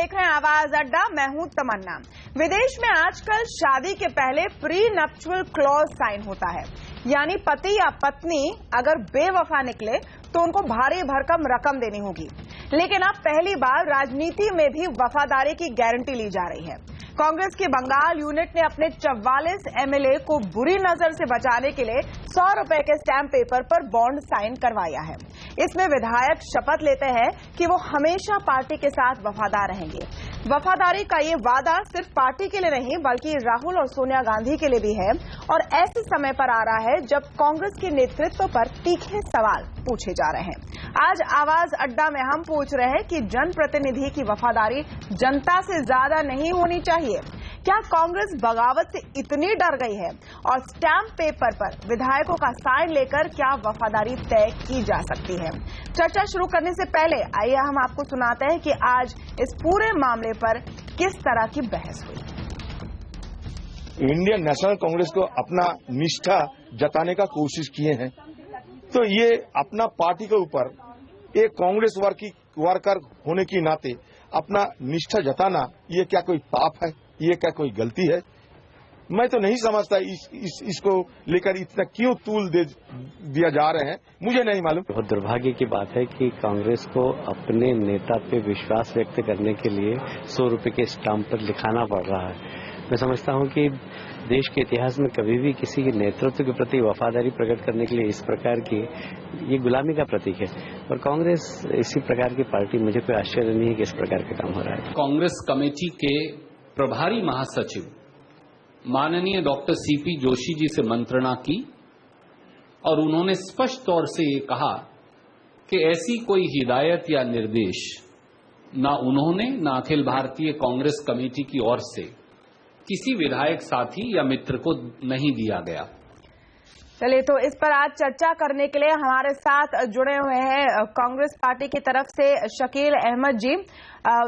देख रहे हैं आवाज अड्डा। मैं हूं तमन्ना। विदेश में आजकल शादी के पहले प्री नप्चुअल क्लॉज साइन होता है, यानी पति या पत्नी अगर बेवफा निकले तो उनको भारी भरकम रकम देनी होगी। लेकिन अब पहली बार राजनीति में भी वफादारी की गारंटी ली जा रही है। कांग्रेस की बंगाल यूनिट ने अपने 44 एमएलए को बुरी नजर से बचाने के लिए 100 रुपए के स्टैंप पेपर पर बॉन्ड साइन करवाया है। इसमें विधायक शपथ लेते हैं कि वो हमेशा पार्टी के साथ वफादार रहेंगे। वफादारी का ये वादा सिर्फ पार्टी के लिए नहीं बल्कि राहुल और सोनिया गांधी के लिए भी है, और ऐसे समय पर आ रहा है जब कांग्रेस के नेतृत्व पर तीखे सवाल पूछे जा रहे हैं। आज आवाज अड्डा में हम पूछ रहे हैं कि जनप्रतिनिधि की वफादारी जनता से ज्यादा नहीं होनी चाहिए। क्या कांग्रेस बगावत से इतनी डर गई है और स्टैंप पेपर पर विधायकों का साइन लेकर क्या वफादारी तय की जा सकती है? चर्चा शुरू करने से पहले आइए हम आपको सुनाते हैं कि आज इस पूरे मामले पर किस तरह की बहस हुई। इंडियन नेशनल कांग्रेस को अपना निष्ठा जताने का कोशिश किए हैं, तो ये अपना पार्टी के ऊपर एक कांग्रेस वर्कर होने के नाते अपना निष्ठा जताना, ये क्या कोई पाप है? ये क्या कोई गलती है? मैं तो नहीं समझता इसको लेकर इतना क्यों तूल दिया जा रहे हैं, मुझे नहीं मालूम। बहुत दुर्भाग्य की बात है कि कांग्रेस को अपने नेता पे विश्वास व्यक्त करने के लिए 100 रुपए के स्टाम्प पर लिखाना पड़ रहा है। मैं समझता हूं कि देश के इतिहास में कभी भी किसी के नेतृत्व के प्रति वफादारी प्रकट करने के लिए इस प्रकार की ये गुलामी का प्रतीक है, और कांग्रेस इसी प्रकार की पार्टी, मुझे कोई आश्चर्य नहीं है कि इस प्रकार का काम हो रहा है। कांग्रेस कमेटी के प्रभारी महासचिव माननीय डॉक्टर सीपी जोशी जी से मंत्रणा की और उन्होंने स्पष्ट तौर से ये कहा कि ऐसी कोई हिदायत या निर्देश ना उन्होंने ना अखिल भारतीय कांग्रेस कमेटी की ओर से किसी विधायक साथी या मित्र को नहीं दिया गया। चलिए, तो इस पर आज चर्चा करने के लिए हमारे साथ जुड़े हुए हैं कांग्रेस पार्टी की तरफ से शकील अहमद जी,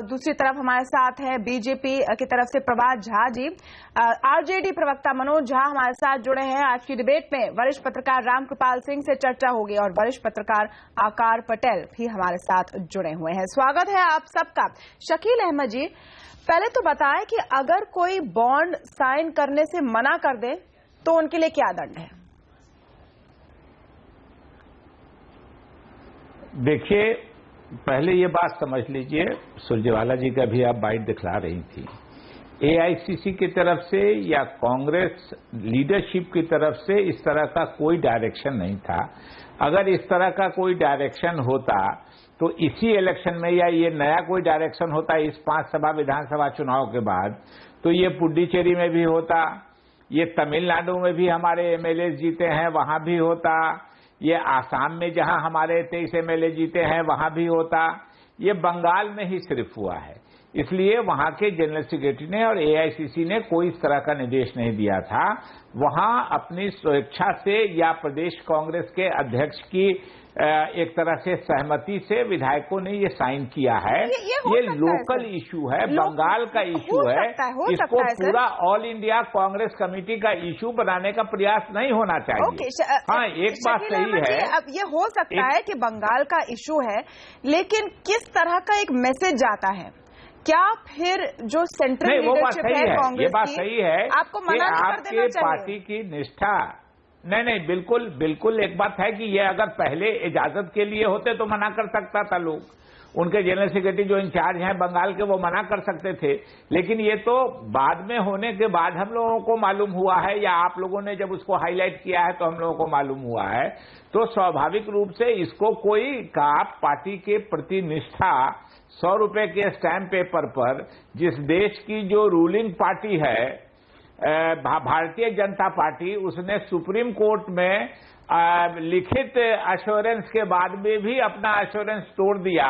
दूसरी तरफ हमारे साथ है बीजेपी की तरफ से प्रभात झा जी, आरजेडी प्रवक्ता मनोज झा हमारे साथ जुड़े हैं। आज की डिबेट में वरिष्ठ पत्रकार रामकृपाल सिंह से चर्चा होगी और वरिष्ठ पत्रकार आकार पटेल भी हमारे साथ जुड़े हुए हैं। स्वागत है आप सबका। शकील अहमद जी, पहले तो बताएं कि अगर कोई बॉन्ड साइन करने से मना कर दे तो उनके लिए क्या दंड है? देखिए, पहले ये बात समझ लीजिए, सुरजेवाला जी का भी आप बाइट दिखला रही थी, एआईसीसी की तरफ से या कांग्रेस लीडरशिप की तरफ से इस तरह का कोई डायरेक्शन नहीं था। अगर इस तरह का कोई डायरेक्शन होता तो इसी इलेक्शन में, या ये नया कोई डायरेक्शन होता इस 5 सभा विधानसभा चुनाव के बाद, तो ये पुडुचेरी में भी होता, ये तमिलनाडु में भी हमारे एमएलए जीते हैं वहां भी होता, ये आसाम में जहां हमारे 23 एमएलए जीते हैं वहां भी होता, ये बंगाल में ही सिर्फ हुआ है। इसलिए वहां के जनरल सेक्रेटरी ने और एआईसीसी ने कोई इस तरह का निर्देश नहीं दिया था। वहां अपनी स्वेच्छा से या प्रदेश कांग्रेस के अध्यक्ष की एक तरह से सहमति से विधायकों ने ये साइन किया है। ये लोकल इशू है, बंगाल का इशू है। इसको पूरा ऑल इंडिया कांग्रेस कमेटी का इशू बनाने का प्रयास नहीं होना चाहिए। हाँ, एक बात सही है, अब ये हो सकता है कि बंगाल का इशू है, लेकिन किस तरह का एक मैसेज जाता है? क्या फिर जो सेंट्रल लीडरशिप है कांग्रेस की, ये बात सही है, आपको मना नहीं कर देना चाहिए? पार्टी की निष्ठा नहीं, बिल्कुल बिल्कुल। एक बात है कि ये अगर पहले इजाजत के लिए होते तो मना कर सकता था लोग। उनके जनरल सेक्रेटरी जो इंचार्ज हैं बंगाल के, वो मना कर सकते थे, लेकिन ये तो बाद में होने के बाद हम लोगों को मालूम हुआ है, या आप लोगों ने जब उसको हाईलाइट किया है तो हम लोगों को मालूम हुआ है। तो स्वाभाविक रूप से इसको कोई का पार्टी के प्रति निष्ठा 100 रुपए के स्टैंप पेपर पर, जिस देश की जो रूलिंग पार्टी है भारतीय जनता पार्टी, उसने सुप्रीम कोर्ट में लिखित एश्योरेंस के बाद में भी अपना एश्योरेंस तोड़ दिया,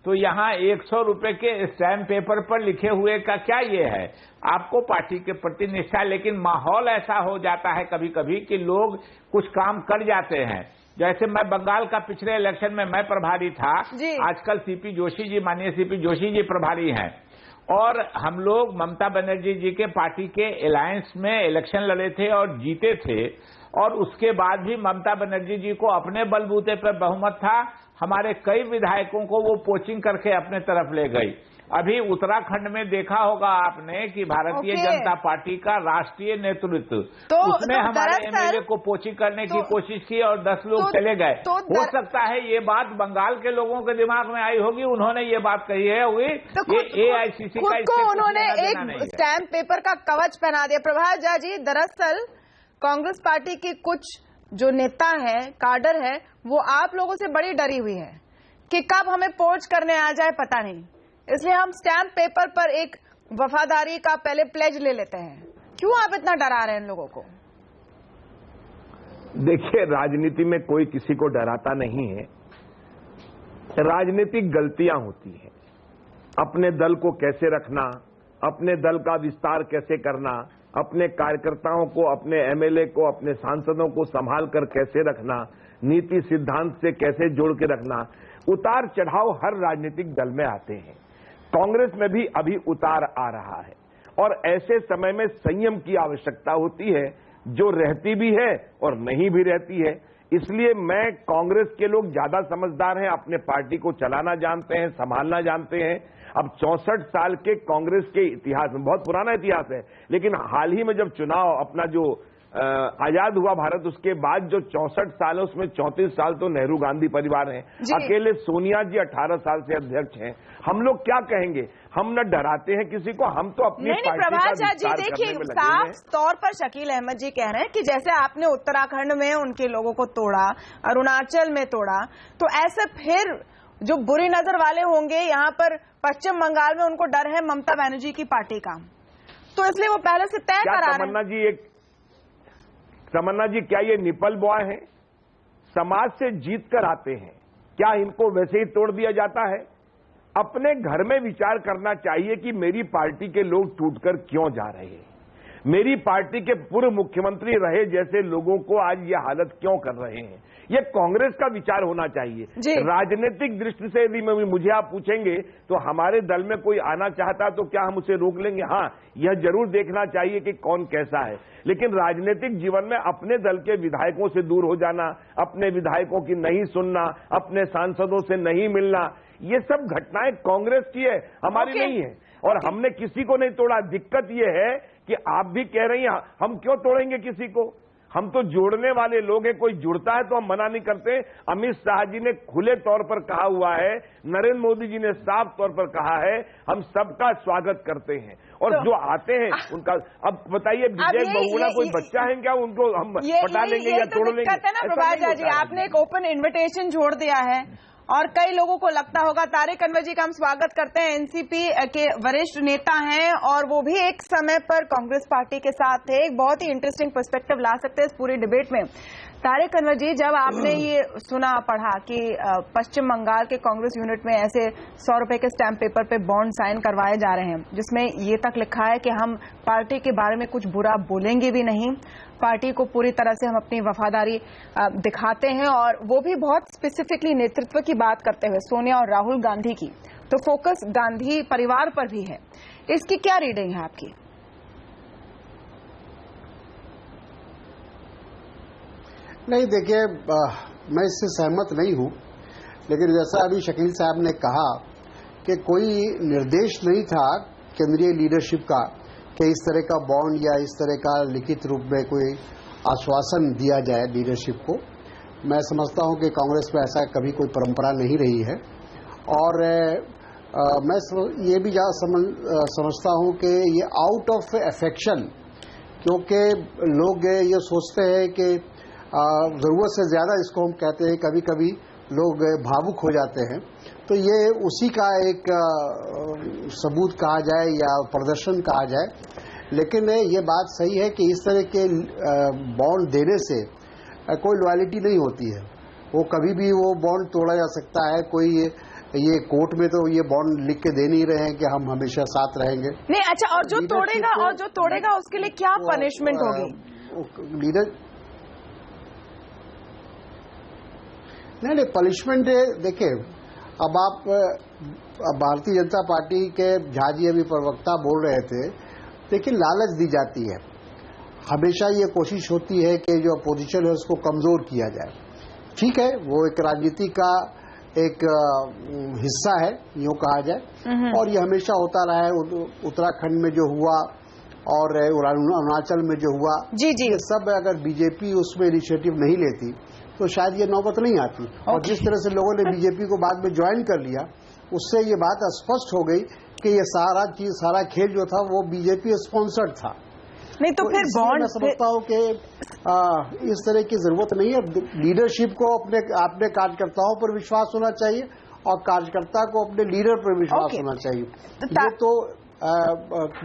तो यहाँ 100 रुपए के स्टैम्प पेपर पर लिखे हुए का क्या ये है? आपको पार्टी के प्रति निष्ठा, लेकिन माहौल ऐसा हो जाता है कभी कभी कि लोग कुछ काम कर जाते हैं। जैसे मैं बंगाल का पिछले इलेक्शन में मैं प्रभारी था, आजकल सीपी जोशी जी, माननीय सीपी जोशी जी प्रभारी हैं, और हम लोग ममता बनर्जी जी के पार्टी के अलायंस में इलेक्शन लड़े थे और जीते थे, और उसके बाद भी ममता बनर्जी जी को अपने बलबूते पर बहुमत था। हमारे कई विधायकों को वो पोचिंग करके अपने तरफ ले गई। अभी उत्तराखंड में देखा होगा आपने कि भारतीय जनता पार्टी का राष्ट्रीय नेतृत्व उसने हमारे एमएलए को पोची करने की कोशिश की और 10 लोग चले गए। हो सकता है ये बात बंगाल के लोगों के दिमाग में आई होगी, उन्होंने ये बात कही है हुई ये एआईसीसी का उन्होंने एक स्टैम्प पेपर का कवच पहना दिया। प्रभात झा जी, दरअसल कांग्रेस पार्टी की कुछ जो नेता है, काडर है, वो आप लोगों से बड़ी डरी हुई है कि कब हमें पोच करने आ जाए पता नहीं, इसलिए हम स्टैम्प पेपर पर एक वफादारी का पहले प्लेज ले लेते हैं। क्यों आप इतना डरा रहे हैं इन लोगों को? देखिए, राजनीति में कोई किसी को डराता नहीं है। राजनीतिक गलतियां होती हैं। अपने दल को कैसे रखना, अपने दल का विस्तार कैसे करना, अपने कार्यकर्ताओं को, अपने एमएलए को, अपने सांसदों को संभाल कर कैसे रखना, नीति सिद्धांत से कैसे जोड़ के रखना, उतार चढ़ाव हर राजनीतिक दल में आते हैं। कांग्रेस में भी अभी उतार आ रहा है और ऐसे समय में संयम की आवश्यकता होती है, जो रहती भी है और नहीं भी रहती है। इसलिए मैं कांग्रेस के लोग ज्यादा समझदार हैं, अपने पार्टी को चलाना जानते हैं, संभालना जानते हैं। अब 64 साल के कांग्रेस के इतिहास में, बहुत पुराना इतिहास है, लेकिन हाल ही में जब चुनाव अपना जो आजाद हुआ भारत, उसके बाद जो 64 साल है उसमें 34 साल तो नेहरू गांधी परिवार हैं, अकेले सोनिया जी 18 साल से अध्यक्ष हैं। हम लोग क्या कहेंगे? हम न डराते हैं किसी को, हम तो अपनी पार्टी का प्रभात झा जी, देखिए साफ हैं। तौर पर शकील अहमद जी कह रहे हैं कि जैसे आपने उत्तराखंड में उनके लोगों को तोड़ा, अरुणाचल में तोड़ा, तो ऐसे फिर जो बुरी नजर वाले होंगे यहाँ पर पश्चिम बंगाल में, उनको डर है ममता बनर्जी की पार्टी का, तो इसलिए वो पहले से तय करा रहे हैं। तमन्ना जी, क्या ये निपल बॉय हैं? समाज से जीत कर आते हैं, क्या इनको वैसे ही तोड़ दिया जाता है? अपने घर में विचार करना चाहिए कि मेरी पार्टी के लोग टूटकर क्यों जा रहे हैं, मेरी पार्टी के पूर्व मुख्यमंत्री रहे जैसे लोगों को आज ये हालत क्यों कर रहे हैं। ये कांग्रेस का विचार होना चाहिए। राजनीतिक दृष्टि से यदि मुझे आप पूछेंगे तो हमारे दल में कोई आना चाहता तो क्या हम उसे रोक लेंगे? हाँ, यह जरूर देखना चाहिए कि कौन कैसा है, लेकिन राजनीतिक जीवन में अपने दल के विधायकों से दूर हो जाना, अपने विधायकों की नहीं सुनना, अपने सांसदों से नहीं मिलना, ये सब घटनाएं कांग्रेस की है, हमारी नहीं है। और हमने किसी को नहीं तोड़ा। दिक्कत यह है कि आप भी कह रही हैं हम क्यों तोड़ेंगे किसी को, हम तो जोड़ने वाले लोग हैं, कोई जुड़ता है तो हम मना नहीं करते। अमित शाह जी ने खुले तौर पर कहा हुआ है, नरेंद्र मोदी जी ने साफ तौर पर कहा है, हम सबका स्वागत करते हैं और तो, जो आते हैं उनका। अब बताइए, विजय बहुगुणा कोई बच्चा है क्या? उनको हम पटा लेंगे या तोड़ लेंगे? प्रभात झा जी, आपने एक ओपन इन्विटेशन छोड़ दिया है और कई लोगों को लगता होगा। तारिक अनवर जी का हम स्वागत करते हैं, एनसीपी के वरिष्ठ नेता हैं और वो भी एक समय पर कांग्रेस पार्टी के साथ थे। एक बहुत ही इंटरेस्टिंग पर्सपेक्टिव ला सकते हैं इस पूरी डिबेट में। तारिक अनवर जी, जब आपने ये सुना पढ़ा कि पश्चिम बंगाल के कांग्रेस यूनिट में ऐसे 100 रुपए के स्टैम्प पेपर पे बॉन्ड साइन करवाए जा रहे हैं, जिसमें ये तक लिखा है कि हम पार्टी के बारे में कुछ बुरा बोलेंगे भी नहीं, पार्टी को पूरी तरह से हम अपनी वफादारी दिखाते हैं, और वो भी बहुत स्पेसिफिकली नेतृत्व की बात करते हुए सोनिया और राहुल गांधी की, तो फोकस गांधी परिवार पर भी है। इसकी क्या रीडिंग है आपकी? नहीं, देखिए, मैं इससे सहमत नहीं हूं, लेकिन जैसा अभी शकील साहब ने कहा कि कोई निर्देश नहीं था केंद्रीय लीडरशिप का कि इस तरह का बॉन्ड या इस तरह का लिखित रूप में कोई आश्वासन दिया जाए लीडरशिप को। मैं समझता हूं कि कांग्रेस में ऐसा कभी कोई परंपरा नहीं रही है, और मैं ये भी समझता हूं कि ये आउट ऑफ अफेक्शन, क्योंकि लोग ये सोचते हैं कि जरूरत से ज्यादा, इसको हम कहते हैं कभी कभी लोग भावुक हो जाते हैं, तो ये उसी का एक सबूत कहा जाए या प्रदर्शन कहा जाए। लेकिन ये बात सही है कि इस तरह के बॉन्ड देने से कोई लॉयल्टी नहीं होती है, वो कभी भी वो बॉन्ड तोड़ा जा सकता है। कोई ये कोर्ट में तो ये बॉन्ड लिख के दे नहीं रहे हैं कि हम हमेशा साथ रहेंगे। नहीं, अच्छा, और जो तोड़ेगा उसके लिए क्या पनिशमेंट होगी? लीडर नहीं, पनिशमेंट देखिए, अब आप भारतीय जनता पार्टी के झा जी अभी प्रवक्ता बोल रहे थे, देखिए लालच दी जाती है, हमेशा ये कोशिश होती है कि जो अपोजिशन है उसको कमजोर किया जाए। ठीक है, वो एक राजनीति का एक हिस्सा है, यूं कहा जाए, और ये हमेशा होता रहा है। उत्तराखंड में जो हुआ और अरुणाचल में जो हुआ, जी जी, ये सब अगर बीजेपी उसमें इनिशिएटिव नहीं लेती तो शायद ये नौबत नहीं आती। और जिस तरह से लोगों ने बीजेपी को बाद में ज्वाइन कर लिया, उससे ये बात स्पष्ट हो गई कि ये सारा खेल जो था वो बीजेपी स्पॉन्सर्ड था। नहीं तो फिर बॉन्ड, मैं समझता हूँ कि इस तरह की जरूरत नहीं है। लीडरशिप को अपने कार्यकर्ताओं पर विश्वास होना चाहिए और कार्यकर्ता को अपने लीडर पर विश्वास होना चाहिए। ये तो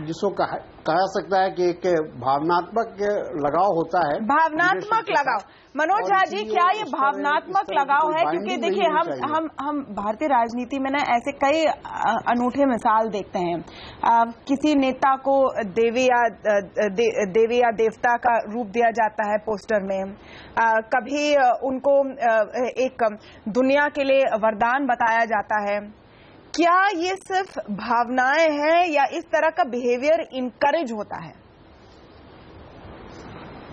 जिसको कहा सकता है कि एक भावनात्मक लगाव होता है। भावनात्मक लगाव, मनोज झा जी, क्या ये भावनात्मक लगाव है? क्योंकि देखिए हम भारतीय राजनीति में ना ऐसे कई अनूठे मिसाल देखते हैं। किसी नेता को देवी या देवता का रूप दिया जाता है पोस्टर में, कभी उनको एक दुनिया के लिए वरदान बताया जाता है। क्या ये सिर्फ भावनाएं हैं या इस तरह का बिहेवियर इनकरेज होता है?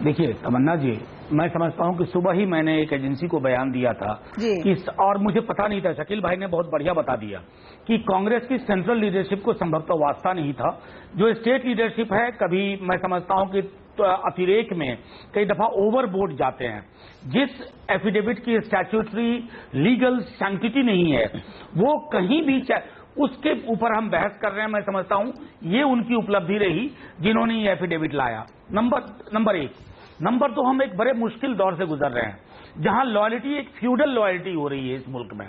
देखिए तमन्ना जी, मैं समझता हूं कि सुबह ही मैंने एक एजेंसी को बयान दिया था कि, और मुझे पता नहीं था, शकील भाई ने बहुत बढ़िया बता दिया कि कांग्रेस की सेंट्रल लीडरशिप को संभवतः वास्ता नहीं था। जो स्टेट लीडरशिप है, कभी मैं समझता हूं कि अतिरेक में कई दफा ओवरबोर्ड जाते हैं। जिस एफिडेविट की स्टैट्यूटरी लीगल सैंक्टिटी नहीं है, वो कहीं भी, उसके ऊपर हम बहस कर रहे हैं। मैं समझता हूं ये उनकी उपलब्धि रही जिन्होंने ये एफिडेविट लाया। नंबर एक। नंबर दो, हम एक बड़े मुश्किल दौर से गुजर रहे हैं जहां लॉयल्टी एक फ्यूडल लॉयल्टी हो रही है इस मुल्क में।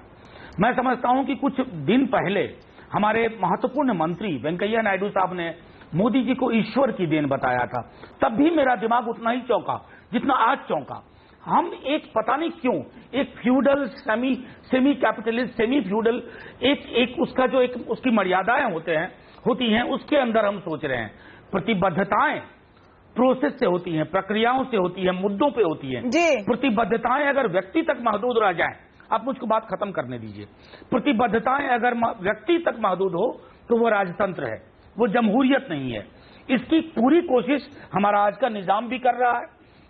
मैं समझता हूं कि कुछ दिन पहले हमारे महत्वपूर्ण मंत्री वेंकैया नायडू साहब ने मोदी जी को ईश्वर की देन बताया था। तब भी मेरा दिमाग उतना ही चौंका जितना आज चौंका। हम एक पता नहीं क्यों एक feudal, semi capitalist, semi feudal, एक उसका जो एक उसकी मर्यादाएं होती हैं उसके अंदर हम सोच रहे हैं। प्रतिबद्धताएं प्रोसेस से होती हैं, प्रक्रियाओं से होती हैं, मुद्दों पे होती हैं। प्रतिबद्धताएं अगर व्यक्ति तक महदूद रह जाएं, आप मुझको बात खत्म करने दीजिए। प्रतिबद्धताएं अगर व्यक्ति तक महदूद हो तो वो राजतंत्र है, वो जमहूरियत नहीं है। इसकी पूरी कोशिश हमारा आज का निजाम भी कर रहा है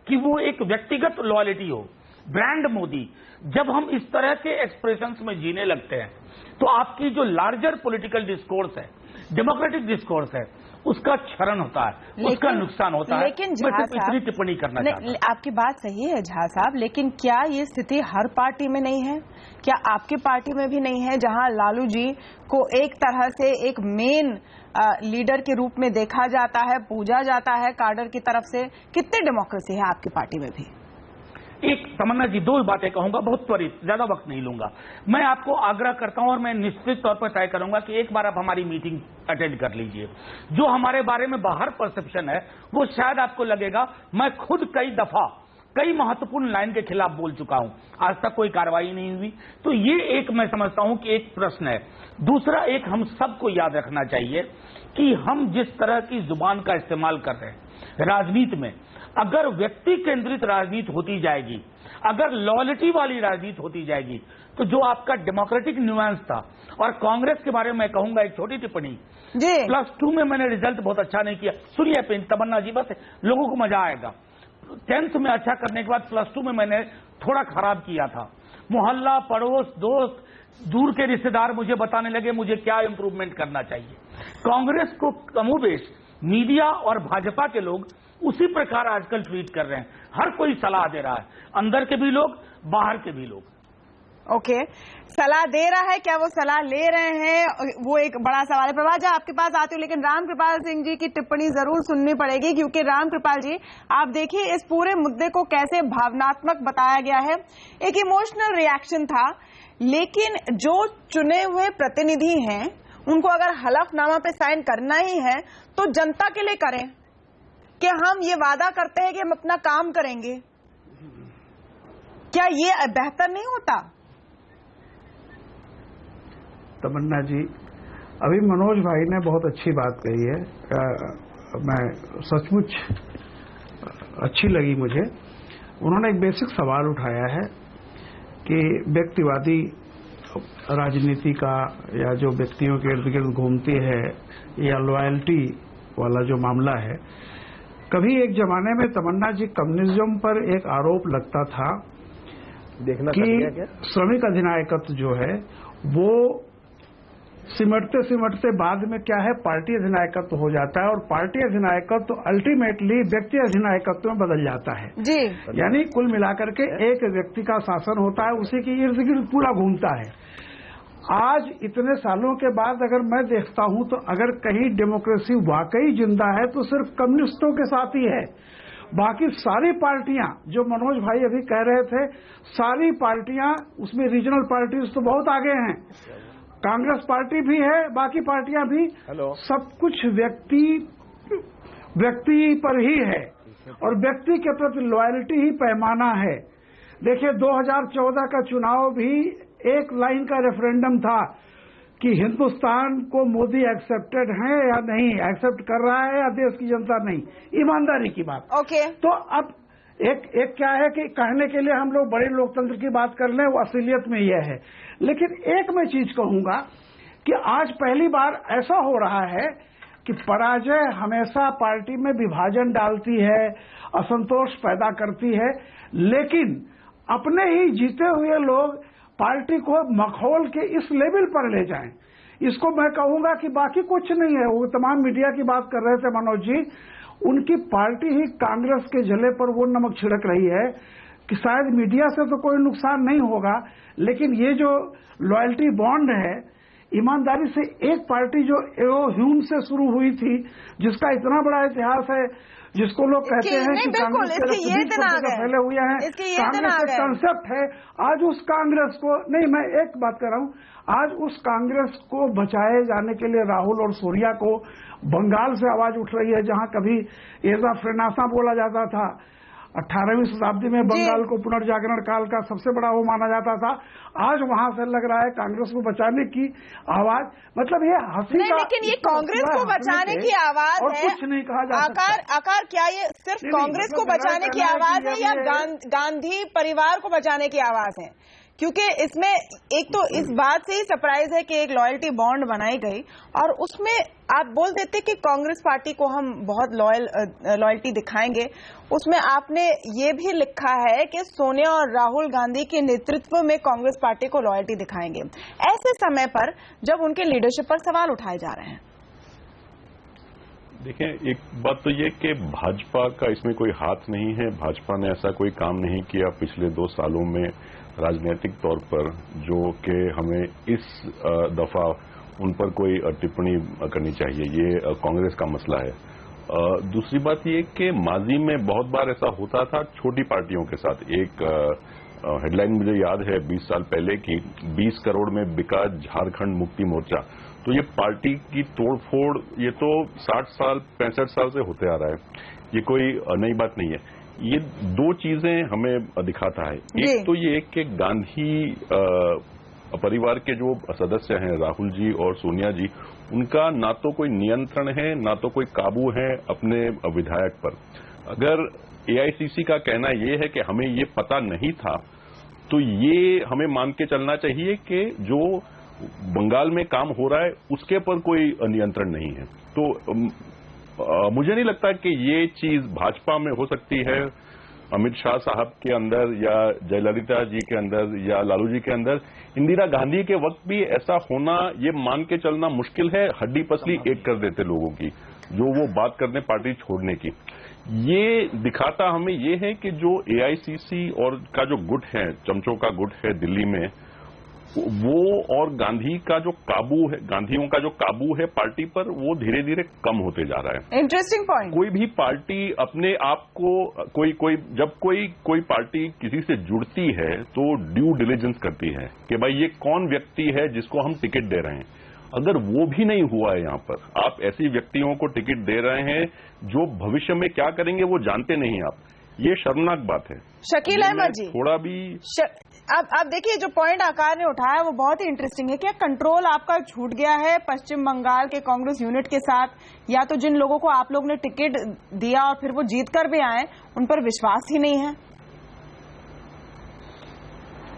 कि वो एक व्यक्तिगत लॉयल्टी हो, ब्रांड मोदी। जब हम इस तरह के एक्सप्रेशंस में जीने लगते हैं तो आपकी जो लार्जर पॉलिटिकल डिस्कोर्स है, डेमोक्रेटिक डिस्कोर्स है, उसका क्षरण होता है, उसका नुकसान होता है। लेकिन झा साहब, टिप्पणी करना चाहता हूं। आपकी बात सही है झा साहब, लेकिन क्या ये स्थिति हर पार्टी में नहीं है? क्या आपकी पार्टी में भी नहीं है, जहां लालू जी को एक तरह से एक मेन लीडर के रूप में देखा जाता है, पूजा जाता है काडर की तरफ से? कितनी डेमोक्रेसी है आपकी पार्टी में भी? एक तमन्ना जी, दो बातें कहूंगा, बहुत त्वरित, ज्यादा वक्त नहीं लूंगा। मैं आपको आग्रह करता हूं और मैं निश्चित तौर पर तय करूंगा कि एक बार आप हमारी मीटिंग अटेंड कर लीजिए। जो हमारे बारे में बाहर परसेप्शन है वो शायद आपको लगेगा मैं खुद कई महत्वपूर्ण लाइन के खिलाफ बोल चुका हूं, आज तक कोई कार्रवाई नहीं हुई। तो ये एक मैं समझता हूं कि एक प्रश्न है। दूसरा, एक हम सबको याद रखना चाहिए कि हम जिस तरह की जुबान का इस्तेमाल कर रहे हैं राजनीति में, अगर व्यक्ति केंद्रित राजनीति होती जाएगी, अगर लॉयल्टी वाली राजनीति होती जाएगी, तो जो आपका डेमोक्रेटिक न्यूएंस था। और कांग्रेस के बारे में मैं कहूंगा एक छोटी टिप्पणी जी। +2 में मैंने रिजल्ट बहुत अच्छा नहीं किया। सुनिए तमन्ना जी, बस लोगों को मजा आएगा। 10th में अच्छा करने के बाद +2 में मैंने थोड़ा खराब किया था। मोहल्ला, पड़ोस, दोस्त, दूर के रिश्तेदार मुझे बताने लगे मुझे क्या इंप्रूवमेंट करना चाहिए। कांग्रेस को कमोबेश मीडिया और भाजपा के लोग उसी प्रकार आजकल ट्वीट कर रहे हैं। हर कोई सलाह दे रहा है, अंदर के भी लोग, बाहर के भी लोग। ओके, सलाह दे रहा है, क्या वो सलाह ले रहे हैं, वो एक बड़ा सवाल है। प्रभात जी, आपके पास आती हूँ, लेकिन रामकृपाल सिंह जी की टिप्पणी जरूर सुननी पड़ेगी, क्योंकि रामकृपाल जी, आप देखिए इस पूरे मुद्दे को कैसे भावनात्मक बताया गया है। एक इमोशनल रिएक्शन था, लेकिन जो चुने हुए प्रतिनिधि हैं उनको अगर हलफनामा पे साइन करना ही है तो जनता के लिए करें, कि हम ये वादा करते हैं कि हम अपना काम करेंगे। क्या ये बेहतर नहीं होता? तमन्ना जी, अभी मनोज भाई ने बहुत अच्छी बात कही है, मैं सचमुच अच्छी लगी मुझे। उन्होंने एक बेसिक सवाल उठाया है कि व्यक्तिवादी राजनीति का, या जो व्यक्तियों के इर्द गिर्द घूमती है, या लॉयल्टी वाला जो मामला है। कभी एक जमाने में तमन्ना जी कम्युनिज्म पर एक आरोप लगता था कि श्रमिक अधिनायकत्व जो है वो सिमटते सिमटते बाद में क्या है पार्टी अधिनायकत्व हो जाता है, और पार्टी अधिनायकत्व अल्टीमेटली व्यक्ति अधिनायकत्व में बदल जाता है जी। यानी कुल मिलाकर के एक व्यक्ति का शासन होता है, उसी के इर्द गिर्द पूरा घूमता है। आज इतने सालों के बाद अगर मैं देखता हूं तो अगर कहीं डेमोक्रेसी वाकई जिंदा है तो सिर्फ कम्युनिस्टों के साथ ही है। बाकी सारी पार्टियां जो मनोज भाई अभी कह रहे थे, सारी पार्टियां उसमें रीजनल पार्टीज तो बहुत आगे हैं, कांग्रेस पार्टी भी है, बाकी पार्टियां भी, सब कुछ व्यक्ति पर ही है और व्यक्ति के प्रति लॉयल्टी ही पैमाना है। देखिए 2014 का चुनाव भी एक लाइन का रेफरेंडम था कि हिंदुस्तान को मोदी एक्सेप्टेड है या नहीं, एक्सेप्ट कर रहा है या देश की जनता नहीं, ईमानदारी की बात। ओके। तो अब एक क्या है कि कहने के लिए हम लोग बड़े लोकतंत्र की बात कर लें, वो असलियत में यह है। लेकिन एक मैं चीज कहूंगा कि आज पहली बार ऐसा हो रहा है कि पराजय हमेशा पार्टी में विभाजन डालती है, असंतोष पैदा करती है, लेकिन अपने ही जीते हुए लोग पार्टी को मखौल के इस लेवल पर ले जाएं, इसको मैं कहूंगा कि बाकी कुछ नहीं है। वो तमाम मीडिया की बात कर रहे थे मनोज जी, उनकी पार्टी ही कांग्रेस के जले पर वो नमक छिड़क रही है कि शायद मीडिया से तो कोई नुकसान नहीं होगा, लेकिन ये जो लॉयल्टी बॉन्ड है, ईमानदारी से एक पार्टी जो ह्यूम से शुरू हुई थी, जिसका इतना बड़ा इतिहास है, जिसको लोग कहते हैं कि कांग्रेस के फैले हुए हैं, कांग्रेस का कंसेप्ट है, आज उस कांग्रेस को नहीं, मैं एक बात कर रहा हूं, आज उस कांग्रेस को बचाए जाने के लिए राहुल और सूर्या को बंगाल से आवाज उठ रही है, जहां कभी एजा फ्रेनासा बोला जाता था, 18वीं शताब्दी में बंगाल को पुनर्जागरण काल का सबसे बड़ा वो माना जाता था, आज वहां से लग रहा है कांग्रेस को बचाने की आवाज। मतलब ये हंसी नहीं, लेकिन ये कांग्रेस को बचाने की आवाज है, कुछ नहीं कहा जा सकता। आकार क्या ये सिर्फ कांग्रेस को बचाने की आवाज है या गांधी परिवार को बचाने की आवाज है? क्योंकि इसमें एक तो इस बात से ही सरप्राइज है कि एक लॉयल्टी बॉन्ड बनाई गई और उसमें आप बोल देते कि कांग्रेस पार्टी को हम बहुत लॉयल्टी दिखाएंगे, उसमें आपने ये भी लिखा है कि सोनिया और राहुल गांधी के नेतृत्व में कांग्रेस पार्टी को लॉयल्टी दिखाएंगे, ऐसे समय पर जब उनके लीडरशिप पर सवाल उठाए जा रहे हैं। देखें, एक बात तो ये कि भाजपा का इसमें कोई हाथ नहीं है, भाजपा ने ऐसा कोई काम नहीं किया पिछले 2 सालों में राजनीतिक तौर पर जो कि हमें इस दफा उन पर कोई टिप्पणी करनी चाहिए, ये कांग्रेस का मसला है। दूसरी बात ये कि माजी में बहुत बार ऐसा होता था छोटी पार्टियों के साथ। एक हेडलाइन मुझे याद है 20 साल पहले की, 20 करोड़ में बिका झारखंड मुक्ति मोर्चा। तो ये पार्टी की तोड़फोड़ ये तो 60 साल 65 साल से होते आ रहा है, ये कोई नई बात नहीं है। ये 2 चीजें हमें दिखाता है, एक तो ये कि गांधी परिवार के जो सदस्य हैं राहुल जी और सोनिया जी, उनका ना तो कोई नियंत्रण है ना तो कोई काबू है अपने विधायक पर। अगर एआईसीसी का कहना ये है कि हमें ये पता नहीं था, तो ये हमें मान के चलना चाहिए कि जो बंगाल में काम हो रहा है उसके पर कोई नियंत्रण नहीं है। तो मुझे नहीं लगता कि ये चीज भाजपा में हो सकती है, अमित शाह साहब के अंदर या जयललिता जी के अंदर या लालू जी के अंदर। इंदिरा गांधी के वक्त भी ऐसा होना, ये मान के चलना मुश्किल है। हड्डी पसली एक कर देते लोगों की, जो वो बात करने पार्टी छोड़ने की। ये दिखाता हमें ये है कि जो एआईसीसी और का जो गुट है, चमचों का गुट है दिल्ली में, वो और गांधी का जो काबू है, गांधीयों का जो काबू है पार्टी पर, वो धीरे धीरे कम होते जा रहा है। Interesting point. कोई भी पार्टी अपने आप को जब कोई पार्टी किसी से जुड़ती है तो ड्यू डिलिजेंस करती है कि भाई ये कौन व्यक्ति है जिसको हम टिकट दे रहे हैं। अगर वो भी नहीं हुआ है यहाँ पर, आप ऐसी व्यक्तियों को टिकट दे रहे हैं जो भविष्य में क्या करेंगे वो जानते नहीं आप, ये शर्मनाक बात है। शकील अहमद जी, थोड़ा भी अब देखिए, जो पॉइंट आकार ने उठाया वो बहुत ही इंटरेस्टिंग है। क्या कंट्रोल आपका छूट गया है पश्चिम बंगाल के कांग्रेस यूनिट के साथ, या तो जिन लोगों को आप लोग ने टिकट दिया और फिर वो जीत कर भी आए, उन पर विश्वास ही नहीं है?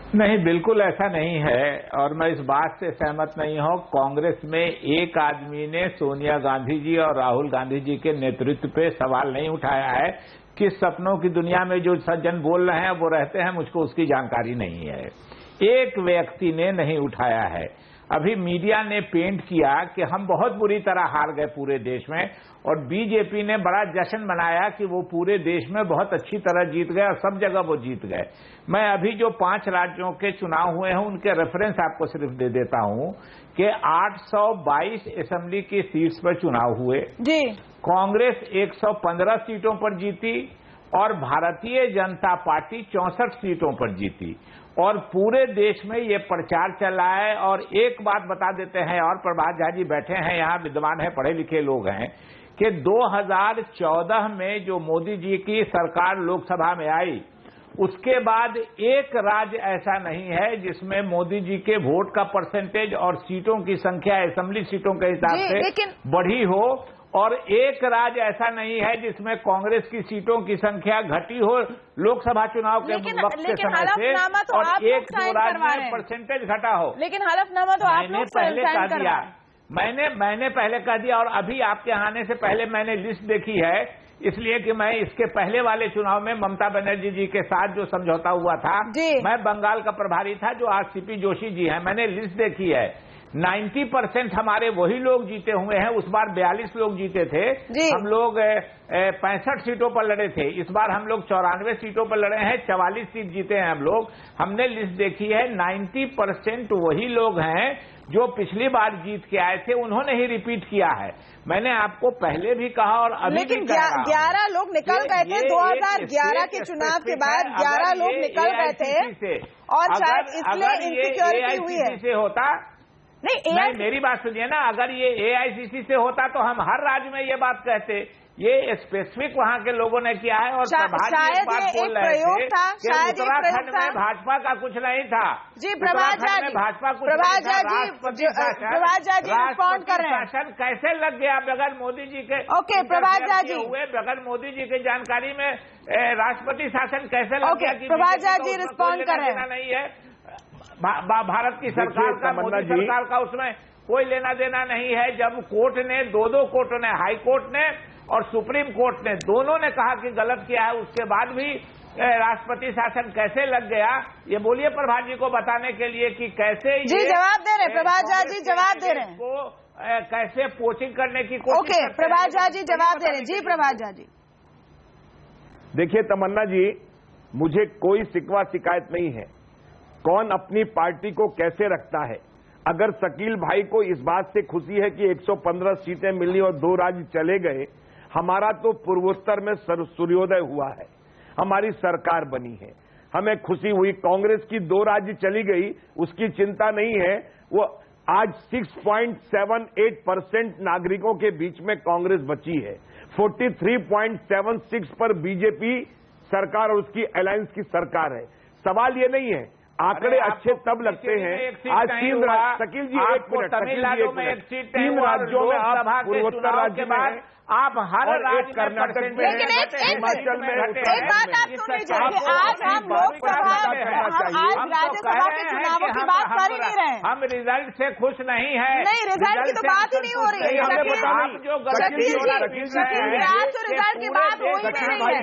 नहीं, बिल्कुल ऐसा नहीं है और मैं इस बात से सहमत नहीं हूं। कांग्रेस में एक आदमी ने सोनिया गांधी जी और राहुल गांधी जी के नेतृत्व पे सवाल नहीं उठाया है। किस सपनों की दुनिया में जो सज्जन बोल रहे हैं वो रहते हैं, मुझको उसकी जानकारी नहीं है। एक व्यक्ति ने नहीं उठाया है। अभी मीडिया ने पेंट किया कि हम बहुत बुरी तरह हार गए पूरे देश में, और बीजेपी ने बड़ा जश्न मनाया कि वो पूरे देश में बहुत अच्छी तरह जीत गए और सब जगह वो जीत गए। मैं अभी जो 5 राज्यों के चुनाव हुए हैं उनके रेफरेंस आपको सिर्फ दे देता हूं कि 822 असेंबली की सीट्स पर चुनाव हुए जी। कांग्रेस 115 सीटों पर जीती और भारतीय जनता पार्टी 64 सीटों पर जीती। और पूरे देश में ये प्रचार चला है। और एक बात बता देते हैं, और प्रभात झा जी बैठे हैं यहाँ, विद्वान हैं, पढ़े लिखे लोग हैं, कि 2014 में जो मोदी जी की सरकार लोकसभा में आई उसके बाद एक राज्य ऐसा नहीं है जिसमें मोदी जी के वोट का परसेंटेज और सीटों की संख्या असेंबली सीटों के हिसाब से बढ़ी हो, और एक राज्य ऐसा नहीं है जिसमें कांग्रेस की सीटों की संख्या घटी हो लोकसभा चुनाव के वक्त के समय से, और एक दो राज्य में परसेंटेज घटा हो। लेकिन हलफनामा तो मैंने पहले कह दिया, मैंने पहले कह दिया, और अभी आपके आने से पहले मैंने लिस्ट देखी है, इसलिए कि मैं इसके पहले वाले चुनाव में ममता बनर्जी जी के साथ जो समझौता हुआ था, मैं बंगाल का प्रभारी था, जो आज सीपी जोशी जी हैं, मैंने लिस्ट देखी है। 90% हमारे वही लोग जीते हुए हैं। उस बार 42 लोग जीते थे, हम लोग 65 सीटों पर लड़े थे। इस बार हम लोग 94 सीटों पर लड़े हैं, 44 सीट जीते हैं हम लोग। हमने लिस्ट देखी है, 90% वही लोग हैं जो पिछली बार जीत के आए थे, उन्होंने ही रिपीट किया है। मैंने आपको पहले भी कहा और अभी भी कह रहा हूं, 11 लोग निकल गए थे 2011 के चुनाव के बाद, 11 लोग निकल गए थे, और शायद इसलिए इनसिक्योरिटी हुई है। से होता नहीं, मेरी बात सुनिए ना, अगर ये एआईसीसी से होता तो हम हर राज्य में ये बात कहते। ये स्पेसिफिक वहाँ के लोगों ने किया है, और शायद बात बोल रहे थे कि उत्तराखंड में भाजपा का कुछ नहीं था। जी प्रभात झा जी, भाजपा कुछ प्रभात झा जी रिस्पॉन्ड कर रहे हैं। शासन कैसे लग गया बगैर मोदी जी के? ओके प्रभात झा जी, हुए बगैर मोदी जी की जानकारी में राष्ट्रपति शासन कैसे लग गया? प्रभात झा जी रिस्पॉन्ड कर रहे हैं। नहीं है भारत की सरकार का, मोदी सरकार का उसमें कोई लेना देना नहीं है। जब कोर्ट ने दो कोर्टों ने, हाई कोर्ट ने और सुप्रीम कोर्ट ने, दोनों ने कहा कि गलत किया है, उसके बाद भी राष्ट्रपति शासन कैसे लग गया, ये बोलिए प्रभात जी को बताने के लिए कि कैसे जी जवाब दे रहे हैं। प्रभात झा जी जवाब दे रहे हैं को कैसे पोचिंग करने की कोशिश। ओके प्रभात झा जी जवाब दे रहे हैं। जी प्रभात झा जी, देखिए तमन्ना जी, मुझे कोई शिकवा शिकायत नहीं है। कौन अपनी पार्टी को कैसे रखता है। अगर शकील भाई को इस बात से खुशी है कि 115 सीटें मिली और 2 राज्य चले गए, हमारा तो पूर्वोत्तर में सूर्योदय हुआ है, हमारी सरकार बनी है, हमें खुशी हुई। कांग्रेस की 2 राज्य चली गई, उसकी चिंता नहीं है। वो आज 6.78% नागरिकों के बीच में कांग्रेस बची है। 43.76 पर बीजेपी सरकार और उसकी अलायंस की सरकार है। सवाल ये नहीं है, आंकड़े अच्छे तब लगते हैं। आज 3 शकील जी 1 मिनट, 3 राज्यों में आप पूर्वोत्तर राज्य में आप हर राज्य कर्नाटक में, हिमाचल में, एक बात आप सुन लीजिए, आज हम लोकसभा, आज राज्यसभा के चुनावों की बात कर ही नहीं रहे। हम रिजल्ट से खुश नहीं है। नहीं, रिजल्ट की तो बात ही नहीं हो रही है। आप जो शकील जी, आज तो रिजल्ट की बात हो ही नहीं है।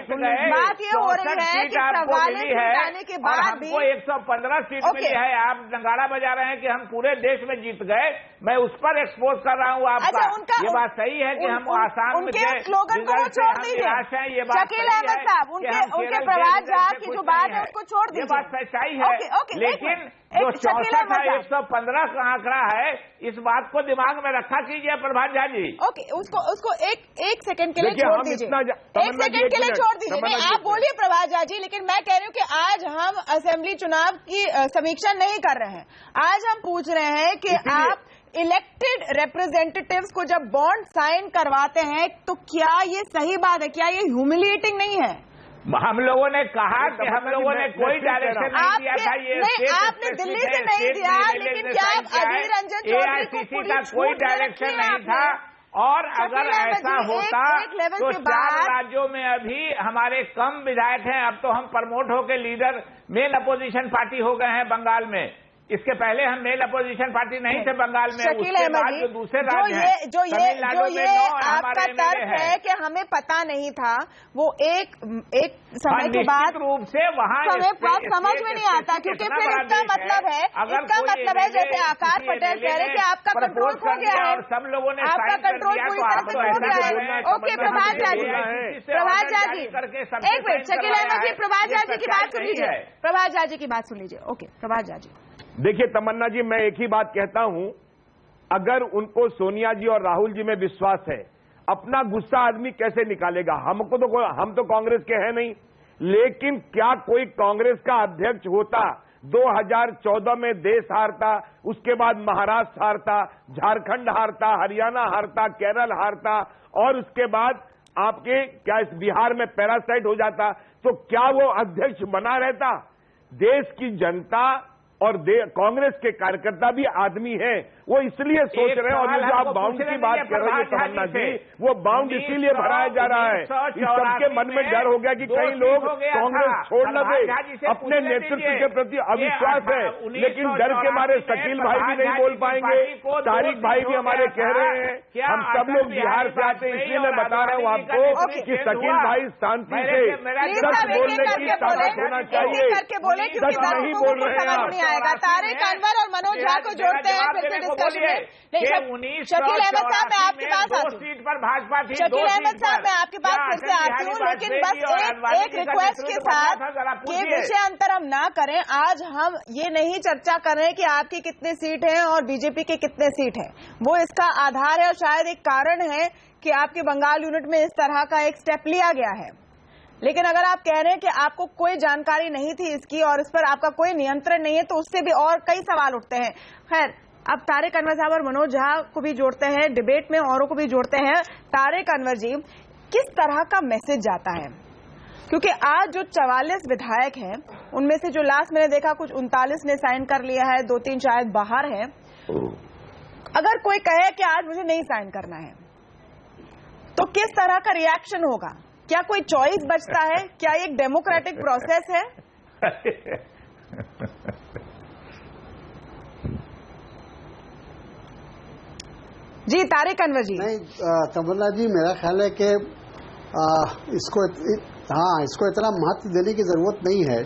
बात ये हो रही है कि 44 जाने के बाद भी 115 सीट मिली है। आप नगाड़ा बजा रहे हैं कि हम पूरे देश में जीत गए। मैं उस पर एक्सपोज कर रहा हूँ आपका। ये बात सही है कि हम आसाम उनके स्लोगन को वो छोड़ दीजिए। शकील अहमद साहब, उनके प्रभात झा की जो बात है उसको छोड़ दीजिए। ये बात सच्चाई है, लेकिन जो 64-115 का आंकड़ा है, इस बात को दिमाग में रखा कीजिए प्रभात झा जी। ओके, उसको एक सेकंड के लिए छोड़ दीजिए, 1 सेकंड के लिए छोड़ दीजिए। नहीं, आप बोलिए प्रभात झा जी, लेकिन मैं कह रही हूँ कि आज हम असेंबली चुनाव की समीक्षा नहीं कर रहे हैं। आज हम पूछ रहे हैं कि आप इलेक्टेड रिप्रेजेंटेटिव्स को जब बॉन्ड साइन करवाते हैं तो क्या ये सही बात है? क्या ये ह्यूमिलिएटिंग नहीं है? हम लोगों ने कहा कि हम लोगों ने कोई डायरेक्शन नहीं दिया था। ये नहीं, आपने दिल्ली से नहीं दिया, लेकिन क्या आप अधीर रंजन चौधरी को एआईसीसी का कोई डायरेक्शन नहीं था। और अगर ऐसा होता तो 4 राज्यों में अभी हमारे कम विधायक हैं, अब तो हम प्रमोट होकर लीडर मेन अपोजिशन पार्टी हो गए हैं बंगाल में। इसके पहले हम मेन अपोजिशन पार्टी नहीं थे बंगाल में। शकील अहमद जी, जो दूसरे राज्य हैं, जो ये आपका तर्क है कि हमें पता नहीं था, वो एक समय के बाद रूप से वहाँ समझ में नहीं आता, क्योंकि फिर इसका मतलब है जैसे आकाश पटेल कह रहे कि आपका कंट्रोल खो गया है, और सब लोगों ने आपका कंट्रोल पूरी तरह से खो गया है। ओके प्रभात झा जी, एक मिनट, शकील अहमद जी प्रभात झा जी की बात सुन लीजिए, प्रभात झा जी की बात सुन लीजिए। ओके प्रभात झा जी। देखिए तमन्ना जी, मैं एक ही बात कहता हूं, अगर उनको सोनिया जी और राहुल जी में विश्वास है, अपना गुस्सा आदमी कैसे निकालेगा? हम तो कांग्रेस के हैं नहीं, लेकिन क्या कोई कांग्रेस का अध्यक्ष होता 2014 में देश हारता, उसके बाद महाराष्ट्र हारता, झारखंड हारता, हरियाणा हारता, केरल हारता, और उसके बाद आपके क्या इस बिहार में पैरासाइट हो जाता, तो क्या वो अध्यक्ष बना रहता? देश की जनता और कांग्रेस के कार्यकर्ता भी आदमी हैं, वो इसलिए सोच रहे हैं। और जो आप बाउंड की बात कर रहे हैं तमन्ना जी, वो बाउंड इसीलिए भराया जा रहा है, इस सबके मन में डर हो गया कि कई लोग कांग्रेस छोड़ न दे, अपने नेतृत्व के प्रति अविश्वास है, लेकिन डर के मारे शकील भाई भी नहीं बोल पाएंगे, तारिक भाई भी हमारे कह रहे हैं। हम सब लोग बिहार से आते हैं, इसलिए मैं बता रहा हूँ आपको कि शकील भाई शांति से सच बोलने की ताकत होना चाहिए, सच नहीं बोल रहे हैं आप। आएगा। तारिक अनवर और मनोज झा को जोड़ते हैं फिर से डिस्कशन में। शकील अहमद साहब, मैं आपके पास आती हूँ। भाजपा थी, शकील अहमद साहब, मैं आपके पास फिर से आती हूँ, लेकिन बस एक रिक्वेस्ट के साथ कि विषय अंतर हम ना करें। आज हम ये नहीं चर्चा कर रहे हैं कि आपकी कितनी सीट है और बीजेपी के कितने सीट है, वो इसका आधार है और शायद एक कारण है कि आपके बंगाल यूनिट में इस तरह का एक स्टेप लिया गया है। लेकिन अगर आप कह रहे हैं कि आपको कोई जानकारी नहीं थी इसकी और इस पर आपका कोई नियंत्रण नहीं है, तो उससे भी और कई सवाल उठते हैं। खैर, अब तारिक अनवर साहब और मनोज झा को भी जोड़ते हैं डिबेट में, औरों को भी जोड़ते हैं। तारिक अनवर जी, किस तरह का मैसेज जाता है? क्योंकि आज जो 44 विधायक हैं, उनमें से जो लास्ट मैंने देखा कुछ 39 ने साइन कर लिया है, 2-3 शायद बाहर हैं। अगर कोई कहे कि आज मुझे नहीं साइन करना है, तो किस तरह का रिएक्शन होगा? क्या कोई चॉइस बचता है? क्या ये एक डेमोक्रेटिक प्रोसेस है? जी तारिक अनवर जी। नहीं तमन्ना जी, मेरा ख्याल है कि इसको इतना महत्व देने की जरूरत नहीं है।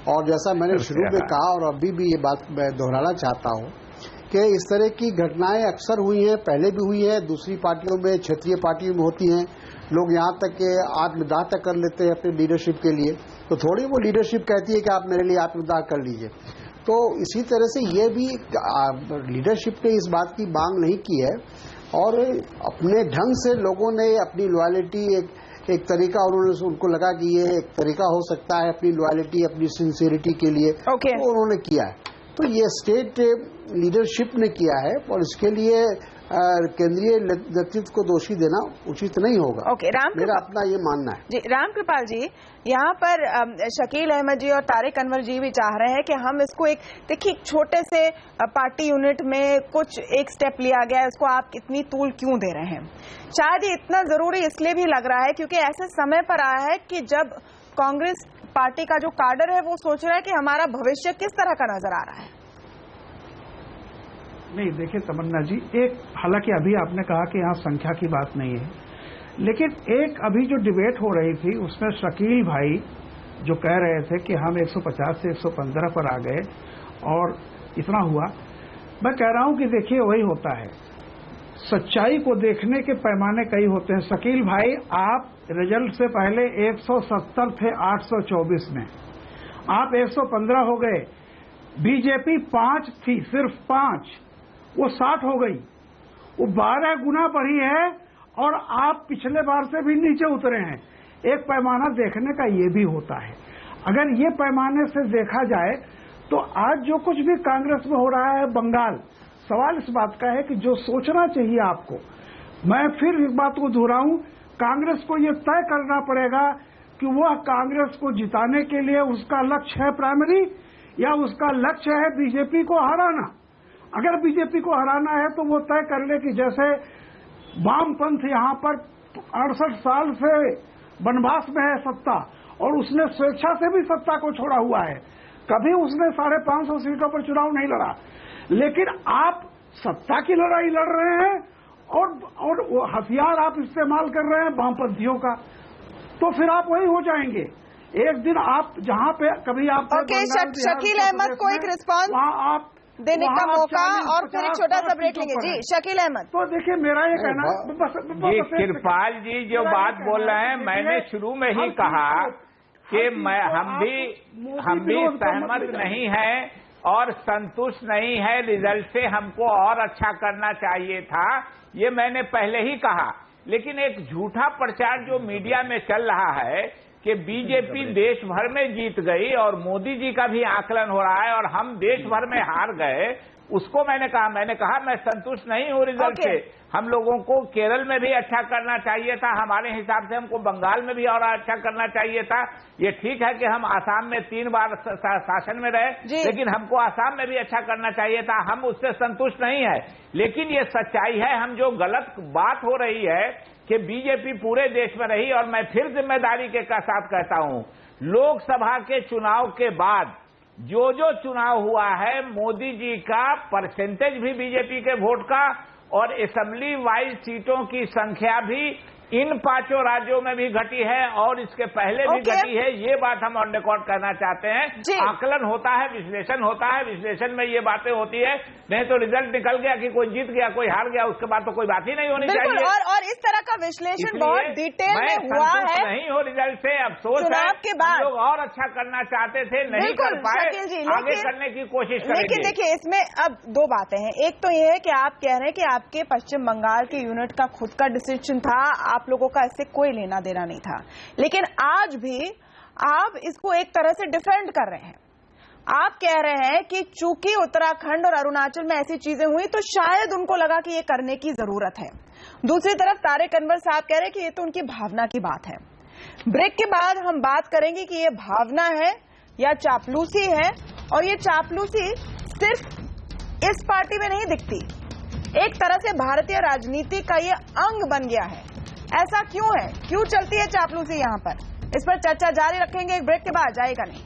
और जैसा मैंने शुरू में कहा और अभी भी ये बात मैं दोहराना चाहता हूं कि इस तरह की घटनाएं अक्सर हुई हैं, पहले भी हुई है, दूसरी पार्टियों में, क्षेत्रीय पार्टियों में होती हैं। लोग यहाँ तक के आत्मदाह तक कर लेते हैं अपनी लीडरशिप के लिए, तो थोड़ी वो लीडरशिप कहती है कि आप मेरे लिए आत्मदाह कर लीजिए। तो इसी तरह से ये भी लीडरशिप ने इस बात की मांग नहीं की है और अपने ढंग से लोगों ने अपनी लॉयल्टी एक तरीका, उनको लगा कि ये एक तरीका हो सकता है अपनी लॉयल्टी, अपनी सिंसियरिटी के लिए, तो उन्होंने किया है। तो ये स्टेट लीडरशिप ने किया है और इसके लिए केंद्रीय नेतृत्व को दोषी देना उचित नहीं होगा। मेरा अपना ये मानना है। जी रामकृपाल जी, यहाँ पर शकील अहमद जी और तारिक अनवर जी भी चाह रहे हैं कि हम इसको एक, देखिए छोटे से पार्टी यूनिट में कुछ एक स्टेप लिया गया है, इसको आप इतनी तूल क्यों दे रहे हैं? शायद ये इतना जरूरी इसलिए भी लग रहा है क्योंकि ऐसे समय पर आया है कि जब कांग्रेस पार्टी का जो काडर है वो सोच रहा है कि हमारा भविष्य किस तरह का नजर आ रहा है। नहीं देखिए तमन्ना जी, एक हालांकि अभी आपने कहा कि यहाँ संख्या की बात नहीं है, लेकिन एक अभी जो डिबेट हो रही थी उसमें शकील भाई जो कह रहे थे कि हम 150 से 115 पर आ गए और इतना हुआ, मैं कह रहा हूं कि देखिए वही होता है, सच्चाई को देखने के पैमाने कई होते हैं। शकील भाई, आप रिजल्ट से पहले 170 थे 824 में, आप 115 हो गए। बीजेपी 5 थी, सिर्फ 5, वो 60 हो गई, वो 12 गुना बढ़ी है और आप पिछले बार से भी नीचे उतरे हैं। एक पैमाना देखने का ये भी होता है। अगर ये पैमाने से देखा जाए तो आज जो कुछ भी कांग्रेस में हो रहा है बंगाल, सवाल इस बात का है कि जो सोचना चाहिए आपको, मैं फिर इस बात को दोहराऊं, कांग्रेस को ये तय करना पड़ेगा कि वह कांग्रेस को जिताने के लिए उसका लक्ष्य है प्राइमरी या उसका लक्ष्य है बीजेपी को हराना। अगर बीजेपी को हराना है तो वो तय कर ले कि जैसे वामपंथ यहाँ पर 68 साल से वनवास में है सत्ता, और उसने स्वेच्छा से भी सत्ता को छोड़ा हुआ है। कभी उसने 550 सीटों पर चुनाव नहीं लड़ा, लेकिन आप सत्ता की लड़ाई लड़ रहे हैं और वो हथियार आप इस्तेमाल कर रहे हैं वामपंथियों का, तो फिर आप वही हो जाएंगे। एक दिन आप जहां पे कभी आप शकील अहमद को एक रिस्पॉन्स वहां आप देने का मौका, और फिर एक छोटा सा ब्रेक लेंगे। जी शकील अहमद। तो देखिए मेरा ये कहना जी कृपाल जी जो बात बोल रहे हैं, मैंने शुरू में ही कहा कि हम भी सहमत नहीं हैं और संतुष्ट नहीं है रिजल्ट से, हमको और अच्छा करना चाहिए था, ये मैंने पहले ही कहा। लेकिन एक झूठा प्रचार जो मीडिया में चल रहा है कि बीजेपी देश भर में जीत गई और मोदी जी का भी आकलन हो रहा है और हम देश भर में हार गए, उसको मैंने कहा मैं संतुष्ट नहीं हूँ रिजल्ट से। हम लोगों को केरल में भी अच्छा करना चाहिए था, हमारे हिसाब से हमको बंगाल में भी और अच्छा करना चाहिए था। ये ठीक है कि हम आसाम में 3 बार शासन में रहे, लेकिन हमको आसाम में भी अच्छा करना चाहिए था, हम उससे संतुष्ट नहीं है। लेकिन ये सच्चाई है, हम जो गलत बात हो रही है कि बीजेपी पूरे देश में रही, और मैं फिर जिम्मेदारी के साथ कहता हूं, लोकसभा के चुनाव के बाद जो चुनाव हुआ है, मोदी जी का परसेंटेज भी बीजेपी के वोट का और असेंबली वाइज सीटों की संख्या भी इन 5 राज्यों में भी घटी है और इसके पहले भी घटी है। ये बात हम ऑन रिकॉर्ड करना चाहते हैं। आकलन होता है, विश्लेषण होता है, विश्लेषण में ये बातें होती है, नहीं तो रिजल्ट निकल गया कि कोई जीत गया कोई हार गया, उसके बाद तो कोई बात ही नहीं होनी चाहिए। और इस तरह का विश्लेषण बहुत डिटेल में हुआ है। नहीं हो रिजल्ट से, अफसोस है, के बाद लोग और अच्छा करना चाहते थे, नहीं कर पाए, आगे करने की कोशिश करेंगे। लेकिन देखिए इसमें अब 2 बातें हैं। एक तो ये है कि आप कह रहे हैं कि आपके पश्चिम बंगाल के यूनिट का खुद का डिसीजन था, आप लोगों का इससे कोई लेना देना नहीं था, लेकिन आज भी आप इसको एक तरह से डिफेंड कर रहे हैं। आप कह रहे हैं कि चूंकि उत्तराखंड और अरुणाचल में ऐसी चीजें हुई तो शायद उनको लगा कि ये करने की जरूरत है। दूसरी तरफ तारिक अनवर साहब कह रहे हैं कि ये तो उनकी भावना की बात है। ब्रेक के बाद हम बात करेंगे कि ये भावना है या चापलूसी है, और ये चापलूसी सिर्फ इस पार्टी में नहीं दिखती, एक तरह से भारतीय राजनीति का ये अंग बन गया है। ऐसा क्यों है, क्यों चलती है चापलूसी यहां पर? इस पर चर्चा जारी रखेंगे एक ब्रेक के बाद, जाएगा नहीं।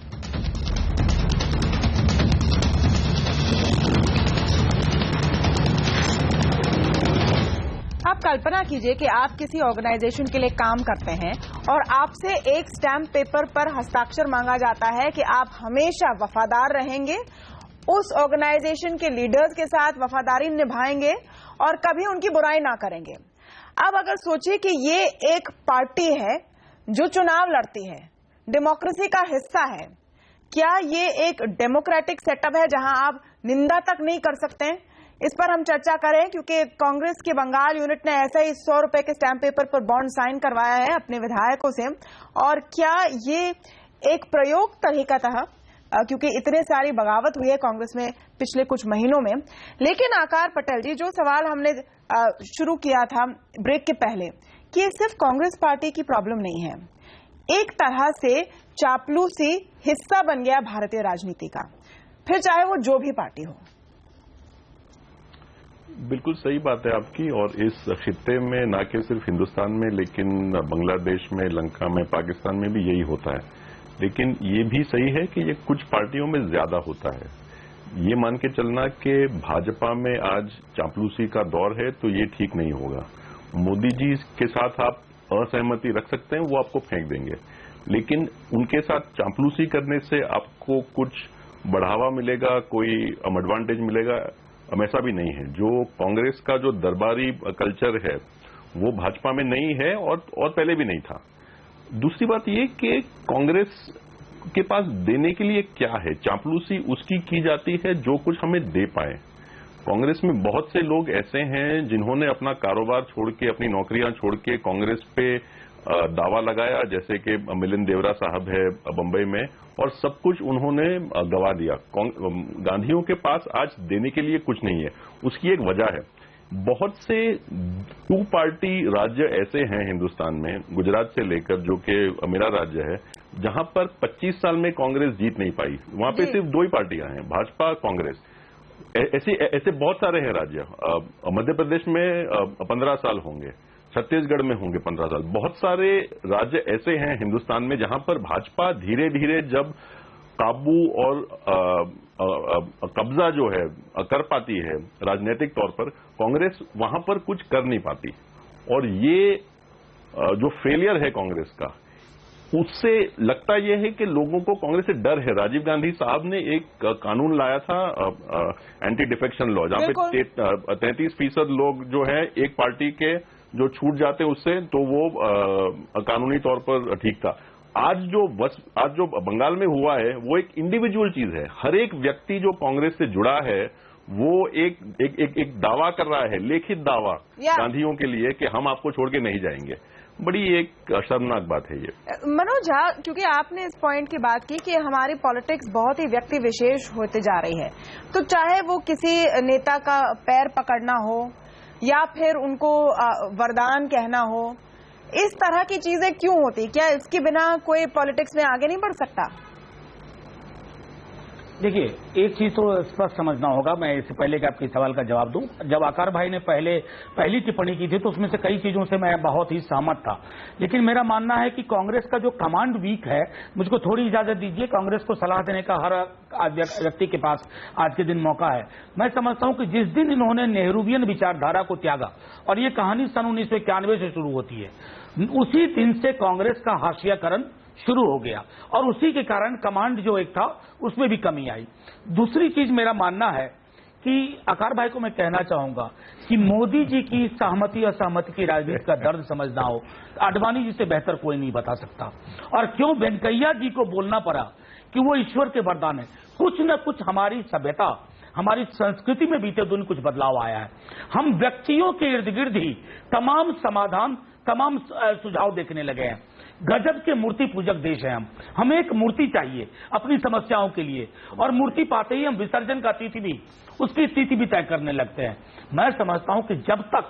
आप कल्पना कीजिए कि आप किसी ऑर्गेनाइजेशन के लिए काम करते हैं और आपसे एक स्टैम्प पेपर पर हस्ताक्षर मांगा जाता है कि आप हमेशा वफादार रहेंगे, उस ऑर्गेनाइजेशन के लीडर्स के साथ वफादारी निभाएंगे और कभी उनकी बुराई ना करेंगे। अब अगर सोचिए कि ये एक पार्टी है जो चुनाव लड़ती है, डेमोक्रेसी का हिस्सा है, क्या ये एक डेमोक्रेटिक सेटअप है जहां आप निंदा तक नहीं कर सकते हैं? इस पर हम चर्चा करें, क्योंकि कांग्रेस के बंगाल यूनिट ने ऐसा ही 100 रुपए के स्टैम्प पेपर पर बॉन्ड साइन करवाया है अपने विधायकों से। और क्या ये एक प्रयोग तरीकातः, क्योंकि इतने सारी बगावत हुई है कांग्रेस में पिछले कुछ महीनों में। लेकिन आकार पटेल जी, जो सवाल हमने शुरू किया था ब्रेक के पहले कि ये सिर्फ कांग्रेस पार्टी की प्रॉब्लम नहीं है, एक तरह से चापलूसी हिस्सा बन गया भारतीय राजनीति का, फिर चाहे वो जो भी पार्टी हो। बिल्कुल सही बात है आपकी, और इस खित्ते में न कि सिर्फ हिंदुस्तान में लेकिन बांग्लादेश में, लंका में, पाकिस्तान में भी यही होता है। लेकिन ये भी सही है कि ये कुछ पार्टियों में ज्यादा होता है। ये मान के चलना कि भाजपा में आज चापलूसी का दौर है तो ये ठीक नहीं होगा। मोदी जी के साथ आप असहमति रख सकते हैं, वो आपको फेंक देंगे, लेकिन उनके साथ चापलूसी करने से आपको कुछ बढ़ावा मिलेगा, कोई एडवांटेज मिलेगा, ऐसा भी नहीं है। जो कांग्रेस का जो दरबारी कल्चर है वो भाजपा में नहीं है और पहले भी नहीं था। दूसरी बात ये कि कांग्रेस के पास देने के लिए क्या है, चापलूसी उसकी की जाती है जो कुछ हमें दे पाए। कांग्रेस में बहुत से लोग ऐसे हैं जिन्होंने अपना कारोबार छोड़ के, अपनी नौकरियां छोड़ के कांग्रेस पे दावा लगाया, जैसे कि मिलिंद देवरा साहब है बंबई में, और सब कुछ उन्होंने गवा दिया। गांधियों के पास आज देने के लिए कुछ नहीं है। उसकी एक वजह है, बहुत से 2 पार्टी राज्य ऐसे हैं हिंदुस्तान में, गुजरात से लेकर जो कि मेरा राज्य है, जहां पर 25 साल में कांग्रेस जीत नहीं पाई। वहां पे सिर्फ 2 ही पार्टियां हैं, भाजपा कांग्रेस। ऐसे बहुत सारे हैं राज्य। मध्य प्रदेश में 15 साल होंगे, छत्तीसगढ़ में होंगे 15 साल। बहुत सारे राज्य ऐसे हैं हिंदुस्तान में जहां पर भाजपा धीरे धीरे जब काबू और कब्जा जो है कर पाती है राजनीतिक तौर पर, कांग्रेस वहां पर कुछ कर नहीं पाती। और ये जो फेलियर है कांग्रेस का, उससे लगता यह है कि लोगों को कांग्रेस से डर है। राजीव गांधी साहब ने एक कानून लाया था, एंटी डिफेक्शन लॉ, जहां पे 33% लोग जो है एक पार्टी के जो छूट जाते उससे, तो वो कानूनी तौर पर ठीक था। आज जो बंगाल में हुआ है वो एक इंडिविजुअल चीज है। हर एक व्यक्ति जो कांग्रेस से जुड़ा है वो एक दावा कर रहा है, लिखित दावा गांधीयों के लिए कि हम आपको छोड़ के नहीं जाएंगे। बड़ी एक शर्मनाक बात है ये। मनोज झा, क्योंकि आपने इस पॉइंट की बात की कि हमारी पॉलिटिक्स बहुत ही व्यक्ति विशेष होते जा रही है, तो चाहे वो किसी नेता का पैर पकड़ना हो या फिर उनको वरदान कहना हो, इस तरह की चीजें क्यों होती? क्या इसके बिना कोई पॉलिटिक्स में आगे नहीं बढ़ सकता? देखिए, एक चीज तो स्पष्ट समझना होगा, मैं इससे पहले कि आपके सवाल का जवाब दूं। जब आकार भाई ने पहली टिप्पणी की थी तो उसमें से कई चीजों से मैं बहुत ही सहमत था, लेकिन मेरा मानना है कि कांग्रेस का जो कमांड वीक है, मुझको थोड़ी इजाजत दीजिए। कांग्रेस को सलाह देने का हर व्यक्ति के पास आज के दिन मौका है। मैं समझता हूं कि जिस दिन इन्होंने नेहरूवियन विचारधारा को त्यागा, और ये कहानी सन 1991 से शुरू होती है, उसी दिन से कांग्रेस का हाशियाकरण शुरू हो गया और उसी के कारण कमांड जो एक था उसमें भी कमी आई। दूसरी चीज मेरा मानना है कि आकार भाई को मैं कहना चाहूंगा कि मोदी जी की सहमति असहमति की राजनीति का दर्द समझना हो, आडवाणी जी से बेहतर कोई नहीं बता सकता। और क्यों वेंकैया जी को बोलना पड़ा कि वो ईश्वर के वरदान है। कुछ न कुछ हमारी सभ्यता, हमारी संस्कृति में बीते दिन कुछ बदलाव आया है। हम व्यक्तियों के इर्द गिर्द ही तमाम समाधान, तमाम सुझाव देखने लगे हैं। गजब के मूर्ति पूजक देश है हमें एक मूर्ति चाहिए अपनी समस्याओं के लिए, और मूर्ति पाते ही हम विसर्जन का तिथि भी, उसकी स्थिति भी तय करने लगते हैं। मैं समझता हूं कि जब तक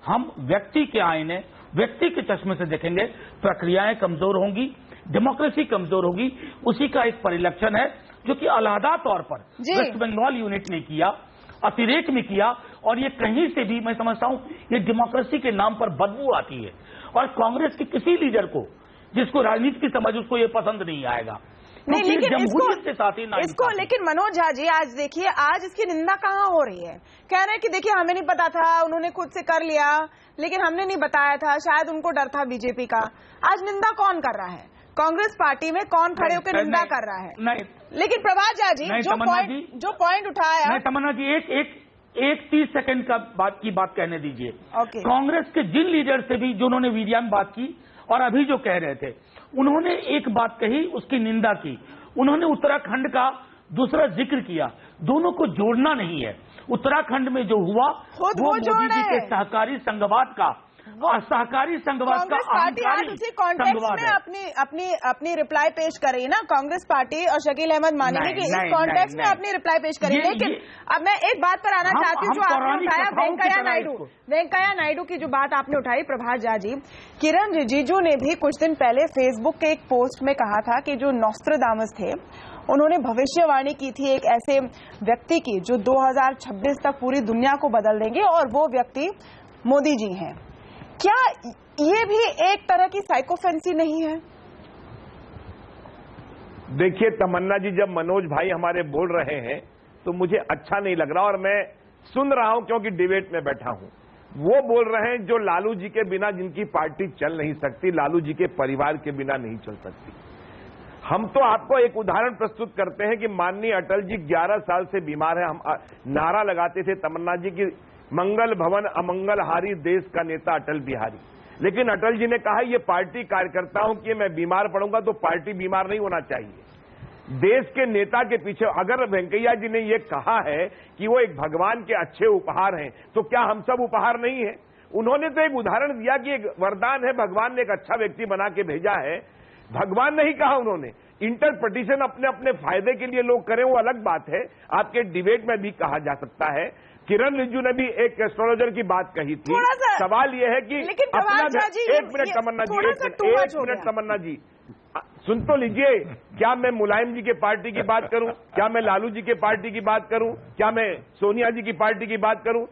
हम व्यक्ति के आईने, व्यक्ति के चश्मे से देखेंगे, प्रक्रियाएं कमजोर होंगी, डेमोक्रेसी कमजोर होगी। उसी का एक परिलक्षण है जो कि अलहदा तौर पर वेस्ट बंगाल यूनिट ने किया, अतिरेक में किया, और ये कहीं से भी मैं समझता हूं ये डेमोक्रेसी के नाम पर बदबू आती है। और कांग्रेस के किसी लीडर को, जिसको राजनीति की समझ, उसको ये पसंद नहीं आएगा। नहीं, लेकिन जमहूरियत के साथ ही इसको लेकिन मनोज झा जी, आज देखिए, आज इसकी निंदा कहाँ हो रही है? कह रहे हैं कि देखिए हमें नहीं पता था, उन्होंने खुद से कर लिया, लेकिन हमने नहीं बताया था, शायद उनको डर था बीजेपी का। आज निंदा कौन कर रहा है? कांग्रेस पार्टी में कौन खड़े होकर निंदा कर रहा है? नहीं, लेकिन प्रभात झा जी जो पॉइंट उठाया, नहीं तमन्ना जी, एक 30 सेकंड की बात कहने दीजिए। कांग्रेस के जिन लीडर से भी जिन्होंने वीडियान बात की और अभी जो कह रहे थे, उन्होंने एक बात कही, उसकी निंदा की। उन्होंने उत्तराखंड का दूसरा जिक्र किया। दोनों को जोड़ना नहीं है। उत्तराखंड में जो हुआ वो मोदी जी के सहकारी संघवाद का, और सहकारी संघवाद का पार्टी आज उसी कॉन्टेक्स्ट में अपनी रिप्लाई पेश कर रही है ना। कांग्रेस पार्टी और शकील अहमद मानेंगे कि इस कॉन्टेक्स्ट में अपनी रिप्लाई पेश करें। लेकिन अब मैं एक बात पर आना चाहती हूँ जो आपने उठाया, वेंकैया नायडू की जो बात आपने उठाई प्रभात झा जी, किरण रिजिजू ने भी कुछ दिन पहले फेसबुक के एक पोस्ट में कहा था कि जो नॉस्ट्राडामस थे, उन्होंने भविष्यवाणी की थी एक ऐसे व्यक्ति की जो 2026 तक पूरी दुनिया को बदल देंगे, और वो व्यक्ति मोदी जी हैं। क्या ये भी एक तरह की साइकोफेंसी नहीं है? देखिए तमन्ना जी, जब मनोज भाई हमारे बोल रहे हैं तो मुझे अच्छा नहीं लग रहा, और मैं सुन रहा हूं क्योंकि डिबेट में बैठा हूं। वो बोल रहे हैं जो लालू जी के बिना जिनकी पार्टी चल नहीं सकती, लालू जी के परिवार के बिना नहीं चल सकती। हम तो आपको एक उदाहरण प्रस्तुत करते हैं कि माननीय अटल जी 11 साल से बीमार है। हम नारा लगाते थे तमन्ना जी की मंगल भवन अमंगल हारी देश का नेता अटल बिहारी, लेकिन अटल जी ने कहा ये पार्टी कार्यकर्ताओं की, मैं बीमार पड़ूंगा तो पार्टी बीमार नहीं होना चाहिए। देश के नेता के पीछे, अगर वेंकैया जी ने ये कहा है कि वो एक भगवान के अच्छे उपहार हैं, तो क्या हम सब उपहार नहीं है? उन्होंने तो एक उदाहरण दिया कि एक वरदान है, भगवान ने एक अच्छा व्यक्ति बना के भेजा है। भगवान नहीं कहा उन्होंने। इंटरप्रिटेशन अपने अपने फायदे के लिए लोग करें वो अलग बात है, आपके डिबेट में भी कहा जा सकता है। किरण रिजिजू ने भी एक एस्ट्रोलॉजर की बात कही थी। सवाल यह है कि अपना, एक मिनट तमन्ना जी, एक मिनट तमन्ना जी, सुन तो लीजिए, क्या मैं मुलायम जी के पार्टी की बात करूं, क्या मैं लालू जी के पार्टी की बात करूं, क्या मैं सोनिया जी की पार्टी की बात करूं,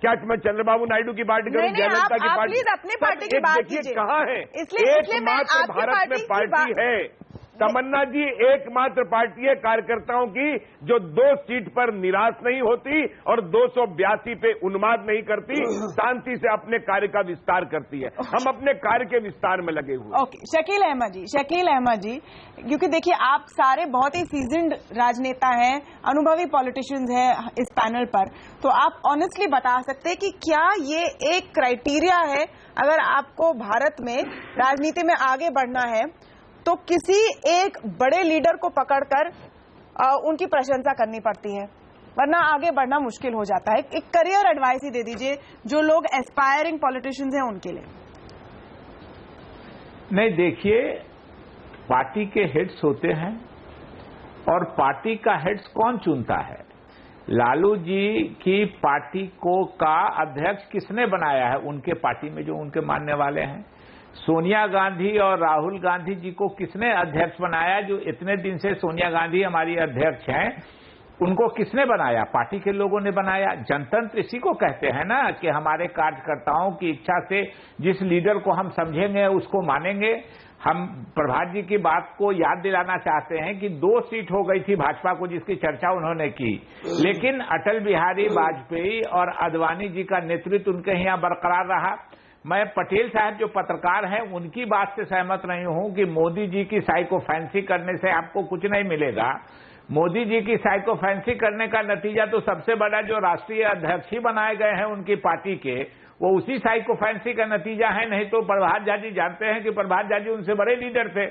क्या मैं चंद्रबाबू नायडू की बात करूं, जयललिता की पार्टी? अपनी पार्टी की बात कीजिए। कहाँ है इसलिए एकमात्र भारत में पार्टी है तमन्ना जी, एकमात्र पार्टी है कार्यकर्ताओं की जो 2 सीट पर निराश नहीं होती और 282 पे उन्माद नहीं करती, शांति से अपने कार्य का विस्तार करती है। हम अपने कार्य के विस्तार में लगे हुए। ओके, शकील अहमद जी, क्योंकि देखिए आप सारे बहुत ही सीजन्ड राजनेता हैं, अनुभवी पॉलिटिशियंस हैं इस पैनल पर, तो आप ऑनेस्टली बता सकते हैं कि क्या ये एक क्राइटेरिया है अगर आपको भारत में राजनीति में आगे बढ़ना है तो किसी एक बड़े लीडर को पकड़कर उनकी प्रशंसा करनी पड़ती है, वरना आगे बढ़ना मुश्किल हो जाता है? एक करियर एडवाइस ही दे दीजिए जो लोग एस्पायरिंग पॉलिटिशियंस हैं उनके लिए। नहीं, देखिए, पार्टी के हेड्स होते हैं और पार्टी का हेड्स कौन चुनता है? लालू जी की पार्टी का अध्यक्ष किसने बनाया है? उनके पार्टी में जो उनके मानने वाले हैं। सोनिया गांधी और राहुल गांधी जी को किसने अध्यक्ष बनाया? जो इतने दिन से सोनिया गांधी हमारी अध्यक्ष हैं, उनको किसने बनाया? पार्टी के लोगों ने बनाया। जनतंत्र इसी को कहते हैं ना, कि हमारे कार्यकर्ताओं की इच्छा से जिस लीडर को हम समझेंगे उसको मानेंगे। हम प्रभात जी की बात को याद दिलाना चाहते हैं कि 2 सीट हो गई थी भाजपा को, जिसकी चर्चा उन्होंने की, लेकिन अटल बिहारी वाजपेयी और आडवाणी जी का नेतृत्व उनके यहाँ बरकरार रहा। मैं पटेल साहब जो पत्रकार हैं उनकी बात से सहमत नहीं हूं कि मोदी जी की साइको फैंसी करने से आपको कुछ नहीं मिलेगा। मोदी जी की साइको फैंसी करने का नतीजा तो सबसे बड़ा जो राष्ट्रीय अध्यक्ष ही बनाए गए हैं उनकी पार्टी के, वो उसी साइको फैंसी का नतीजा है। नहीं तो प्रभात झा जी जानते हैं कि प्रभात झा जी उनसे बड़े लीडर थे।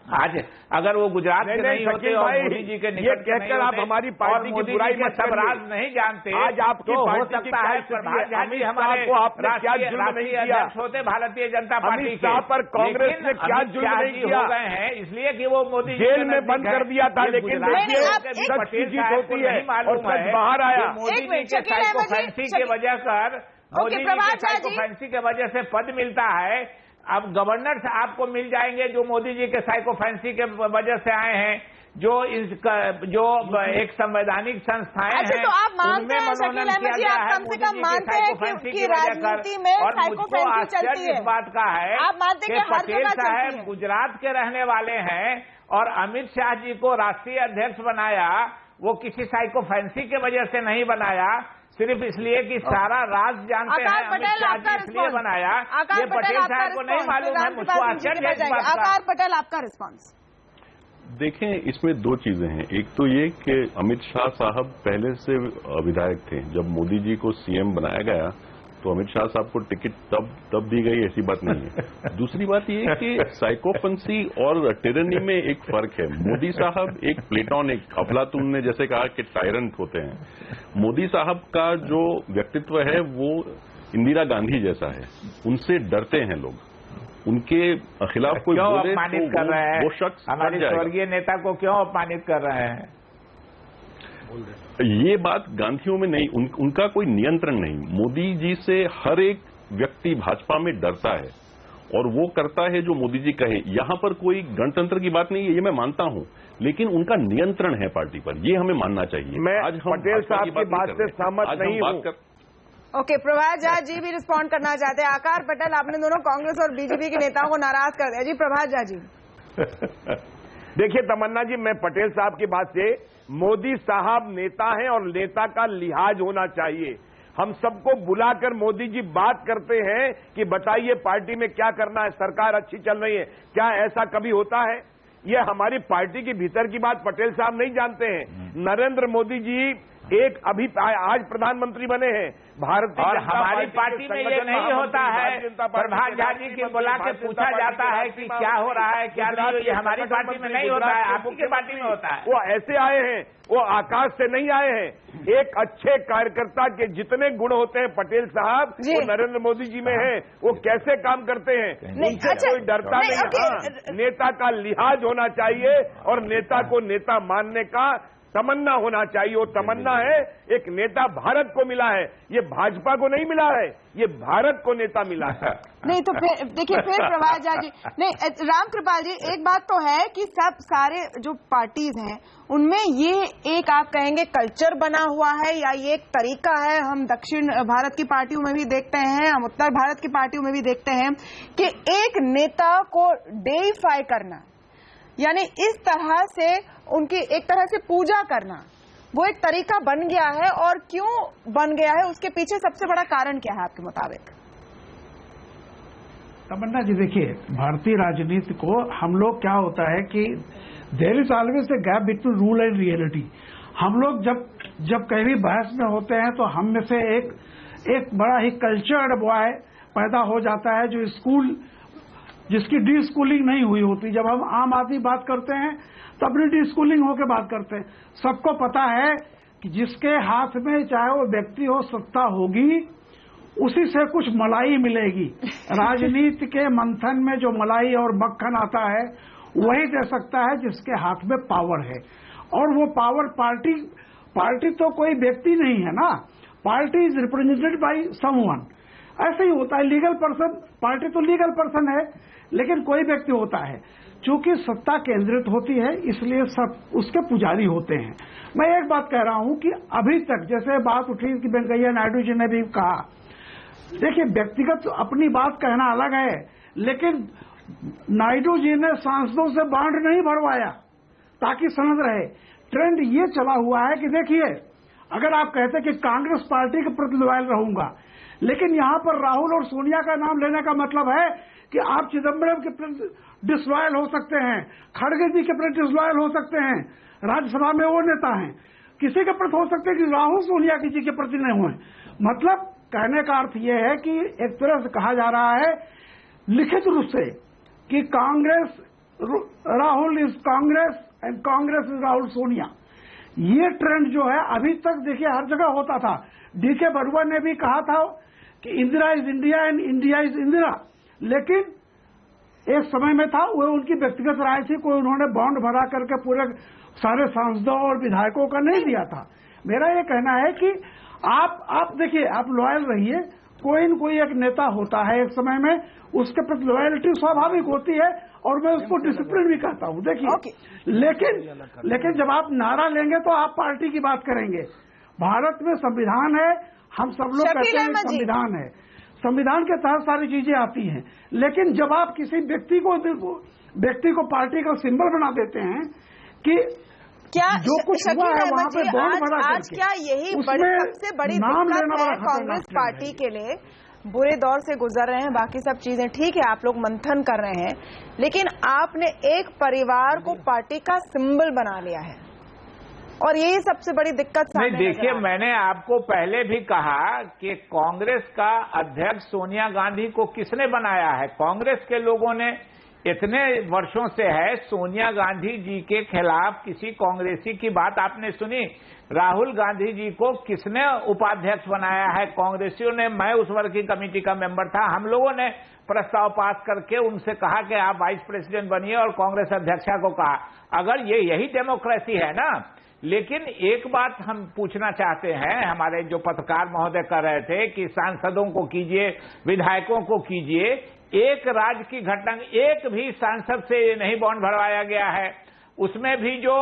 आज अगर वो गुजरात के नहीं होते और मोदी जी के निकट कहकर आप हमारी पार्टी की बुराई में सब राज नहीं जानते, आज आपकी तो हो सकता है प्रभात झा जी हमारे राष्ट्रीय अध्यक्ष होते भारतीय जनता पार्टी के, पर कांग्रेस ने क्या जुल्म नहीं किया हो गए हैं इसलिए कि वो मोदी जेल में बंद कर दिया था। लेकिन पटेल साहब को नहीं मालूम है बाहर आया मोदी जी के साइको फैंसी के वजह कर, मोदी जी के साइको फैंसी के वजह से पद मिलता है। अब गवर्नर्स आपको मिल जाएंगे जो मोदी जी के साइको फैंसी के वजह से आए हैं, जो एक संवैधानिक संस्थाएं हैं, तो आप मानते हैं शकील अहमद जी, आप कम से कम मानते हैं कि राजनीति में साइको फैंसी चलती है? इस बात का है आप मानते हैं कि पटेल साहब गुजरात के रहने वाले हैं और अमित शाह जी को राष्ट्रीय अध्यक्ष बनाया, वो किसी साइको फैंसी के वजह से नहीं बनाया, सिर्फ इसलिए कि सारा राज जानते हैं अमित शाह जी इसलिए बनाया। ये पटेल साहब को नहीं मालूम है, मुझको आश्चर्य है इस बात का। आकार पटेल, आपका रिस्पॉन्स? देखें, इसमें 2 चीजें हैं। एक तो ये कि अमित शाह साहब पहले से विधायक थे। जब मोदी जी को सीएम बनाया गया तो अमित शाह साहब को टिकट तब दी गई, ऐसी बात नहीं है। दूसरी बात ये कि साइकोफेंसी और टिरनी में एक फर्क है। मोदी साहब एक प्लेटोन, एक अफलातून ने जैसे कहा कि टायरेंट होते हैं। मोदी साहब का जो व्यक्तित्व है वो इंदिरा गांधी जैसा है, उनसे डरते हैं लोग, उनके खिलाफ कोई बोले तो वो शख्स हमारे स्वर्गीय नेता को क्यों अपमानित कर रहे हैं? ये बात गांधियों में नहीं, उनका कोई नियंत्रण नहीं। मोदी जी से हर एक व्यक्ति भाजपा में डरता है और वो करता है जो मोदी जी कहे। यहां पर कोई गणतंत्र की बात नहीं है, ये मैं मानता हूं, लेकिन उनका नियंत्रण है पार्टी पर, ये हमें मानना चाहिए। मैं आज पटेल साहब की बात से सहमत नहीं हूं। ओके, प्रभात झा जी भी रिस्पॉन्ड करना चाहते हैं। आकार पटेल, आपने दोनों कांग्रेस और बीजेपी के नेताओं को नाराज कर दिया जी। प्रभात झा जी देखिए तमन्ना जी, मैं पटेल साहब की बात से, मोदी साहब नेता हैं और नेता का लिहाज होना चाहिए। हम सबको बुलाकर मोदी जी बात करते हैं कि बताइए पार्टी में क्या करना है, सरकार अच्छी चल रही है, क्या ऐसा कभी होता है? ये हमारी पार्टी के भीतर की बात पटेल साहब नहीं जानते हैं। नरेंद्र मोदी जी एक अभी आज प्रधानमंत्री बने हैं भारत, और हमारी पार्टी में ये नहीं होता है। प्रभात झा जी के बुला के पूछा जाता है कि क्या हो रहा है क्या नहीं, ये हमारी पार्टी में नहीं होता है, आपकी पार्टी में होता है। वो ऐसे आए हैं, वो आकाश से नहीं आए हैं। एक अच्छे कार्यकर्ता के जितने गुण होते हैं पटेल साहब, वो नरेंद्र मोदी जी में है। वो कैसे काम करते हैं, उनसे कोई डरता नहीं। हाँ, नेता का लिहाज होना चाहिए और नेता को नेता मानने का तमन्ना होना चाहिए। और तमन्ना है एक नेता भारत को मिला है, ये भाजपा को नहीं मिला है, ये भारत को नेता मिला है। नहीं तो फिर देखिए, फिर प्रभात झा जी, नहीं रामकृपाल जी, एक बात तो है कि सब सारे जो पार्टीज हैं उनमें ये एक आप कहेंगे कल्चर बना हुआ है या ये एक तरीका है, हम दक्षिण भारत की पार्टियों में भी देखते हैं, हम उत्तर भारत की पार्टियों में भी देखते हैं कि एक नेता को डेइफाई करना, यानी इस तरह से उनकी एक तरह से पूजा करना, वो एक तरीका बन गया है। और क्यों बन गया है, उसके पीछे सबसे बड़ा कारण क्या है आपके मुताबिक? तमन्ना जी, देखिए, भारतीय राजनीति को हम लोग क्या होता है कि there is always a gap between rule and reality. हम लोग जब कहीं भी बहस में होते हैं तो हम में से एक बड़ा ही कल्चर्ड बॉय पैदा हो जाता है जो स्कूल जिसकी डी स्कूलिंग नहीं हुई होती। जब हम आम आदमी बात करते हैं तो अपनी डी स्कूलिंग होकर बात करते हैं। सबको पता है कि जिसके हाथ में चाहे वो व्यक्ति हो सत्ता होगी, उसी से कुछ मलाई मिलेगी। राजनीति के मंथन में जो मलाई और मक्खन आता है वही दे सकता है जिसके हाथ में पावर है। और वो पावर पार्टी तो कोई व्यक्ति नहीं है ना, party is represented by someone. ऐसे ही होता है, लीगल पर्सन, पार्टी तो लीगल पर्सन है, लेकिन कोई व्यक्ति होता है। चूंकि सत्ता केंद्रित होती है इसलिए सब उसके पुजारी होते हैं। मैं एक बात कह रहा हूं कि अभी तक जैसे बात उठी कि वेंकैया नायडू जी ने भी कहा, देखिए व्यक्तिगत अपनी बात कहना अलग है, लेकिन नायडू जी ने सांसदों से बांड नहीं भरवाया ताकि सनद रहे। ट्रेंड ये चला हुआ है कि देखिए, अगर आप कहते कि कांग्रेस पार्टी के प्रति लॉयल रहूंगा, लेकिन यहां पर राहुल और सोनिया का नाम लेने का मतलब है कि आप चिदम्बरम के प्रति डिसलॉयल हो सकते हैं, खड़गे जी के प्रति डिसलॉयल हो सकते हैं, राज्यसभा में वो नेता हैं, किसी के प्रति हो सकते हैं कि राहुल सोनिया जी के प्रति नहीं हुए। मतलब कहने का अर्थ यह है कि एक तरह से कहा जा रहा है लिखित रूप से कि Congress Rahul is Congress and Congress is Rahul Sonia. ये ट्रेंड जो है अभी तक देखिए हर जगह होता था। डीके बरुआ ने भी कहा था कि Indira is India and India is Indira, लेकिन एक समय में था वो उनकी व्यक्तिगत राय थी, कोई उन्होंने बॉन्ड भरा करके पूरे सारे सांसदों और विधायकों का नहीं दिया था। मेरा ये कहना है कि आप देखिए, आप लॉयल रहिए, कोई न कोई एक नेता होता है एक समय में, उसके प्रति लॉयल्टी स्वाभाविक होती है और मैं उसको डिसिप्लिन भी कहता हूं। देखिए, लेकिन जब आप नारा लेंगे तो आप पार्टी की बात करेंगे। भारत में संविधान है, हम सब लोग कहते हैं संविधान है, संविधान के तहत सारी चीजें आती हैं, लेकिन जब आप किसी व्यक्ति को पार्टी का सिंबल बना देते हैं कि क्या जो कुछ हुआ है वहाँ पे बॉन्ड भरा करके, आज क्या यही सबसे बड़ी दिक्कत है कांग्रेस पार्टी के लिए? बुरे दौर से गुजर रहे हैं, बाकी सब चीजें ठीक है, आप लोग मंथन कर रहे हैं, लेकिन आपने एक परिवार को पार्टी का सिंबल बना लिया है और यही सबसे बड़ी दिक्कत। नहीं, देखिए, मैंने आपको पहले भी कहा कि कांग्रेस का अध्यक्ष सोनिया गांधी को किसने बनाया है? कांग्रेस के लोगों ने इतने वर्षों से है। सोनिया गांधी जी के खिलाफ किसी कांग्रेसी की बात आपने सुनी? राहुल गांधी जी को किसने उपाध्यक्ष बनाया है? कांग्रेसियों ने। मैं उस वर्किंग कमेटी का मेंबर था, हम लोगों ने प्रस्ताव पास करके उनसे कहा कि आप वाइस प्रेसिडेंट बनिए और कांग्रेस अध्यक्षा को कहा। अगर यही डेमोक्रेसी है ना। लेकिन एक बात हम पूछना चाहते हैं, हमारे जो पत्रकार महोदय कर रहे थे कि सांसदों को कीजिए, विधायकों को कीजिए, एक राज्य की घटना, एक भी सांसद से नहीं बॉन्ड भरवाया गया है। उसमें भी जो